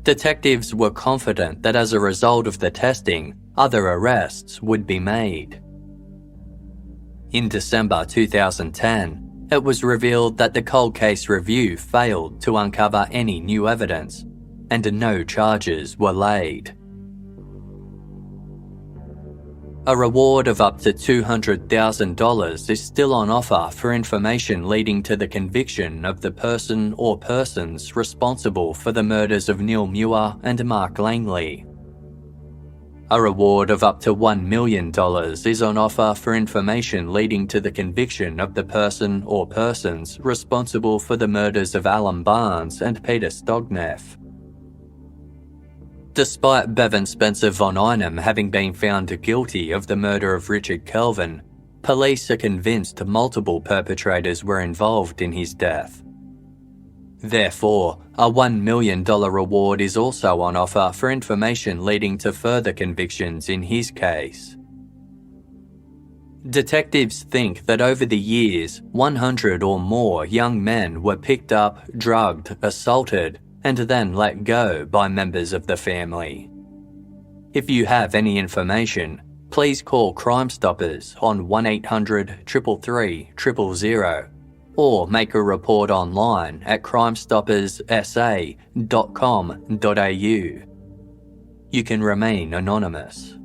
Detectives were confident that as a result of the testing, other arrests would be made. In December 2010, it was revealed that the cold case review failed to uncover any new evidence, and no charges were laid. A reward of up to $200,000 is still on offer for information leading to the conviction of the person or persons responsible for the murders of Neil Muir and Mark Langley. A reward of up to $1 million is on offer for information leading to the conviction of the person or persons responsible for the murders of Alan Barnes and Peter Stogneff. Despite Bevan Spencer von Einem having been found guilty of the murder of Richard Kelvin, police are convinced multiple perpetrators were involved in his death. Therefore, a $1 million reward is also on offer for information leading to further convictions in his case. Detectives think that over the years, 100 or more young men were picked up, drugged, assaulted, and then let go by members of the family. If you have any information, please call Crime Stoppers on 1800 333 000 or make a report online at crimestopperssa.com.au. You can remain anonymous.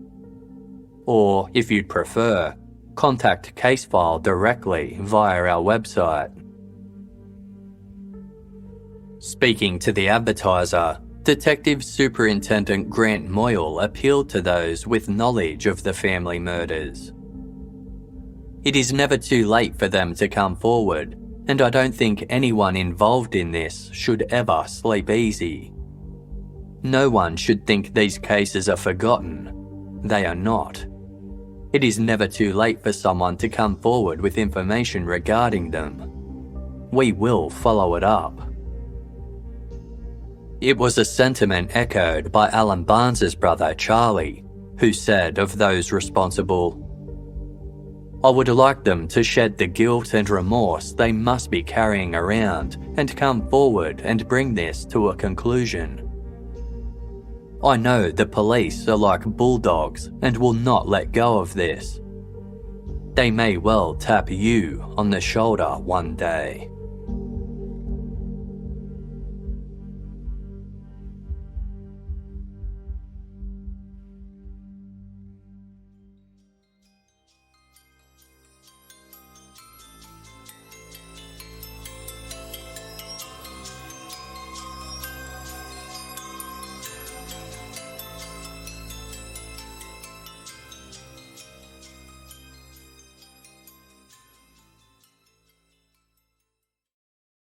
Or, if you'd prefer, contact Casefile directly via our website. Speaking to the advertiser, Detective Superintendent Grant Moyle appealed to those with knowledge of the family murders. It is never too late for them to come forward, and I don't think anyone involved in this should ever sleep easy. No one should think these cases are forgotten. They are not. It is never too late for someone to come forward with information regarding them. We will follow it up. It was a sentiment echoed by Alan Barnes's brother Charlie, who said of those responsible, "I would like them to shed the guilt and remorse they must be carrying around and come forward and bring this to a conclusion. I know the police are like bulldogs and will not let go of this. They may well tap you on the shoulder one day."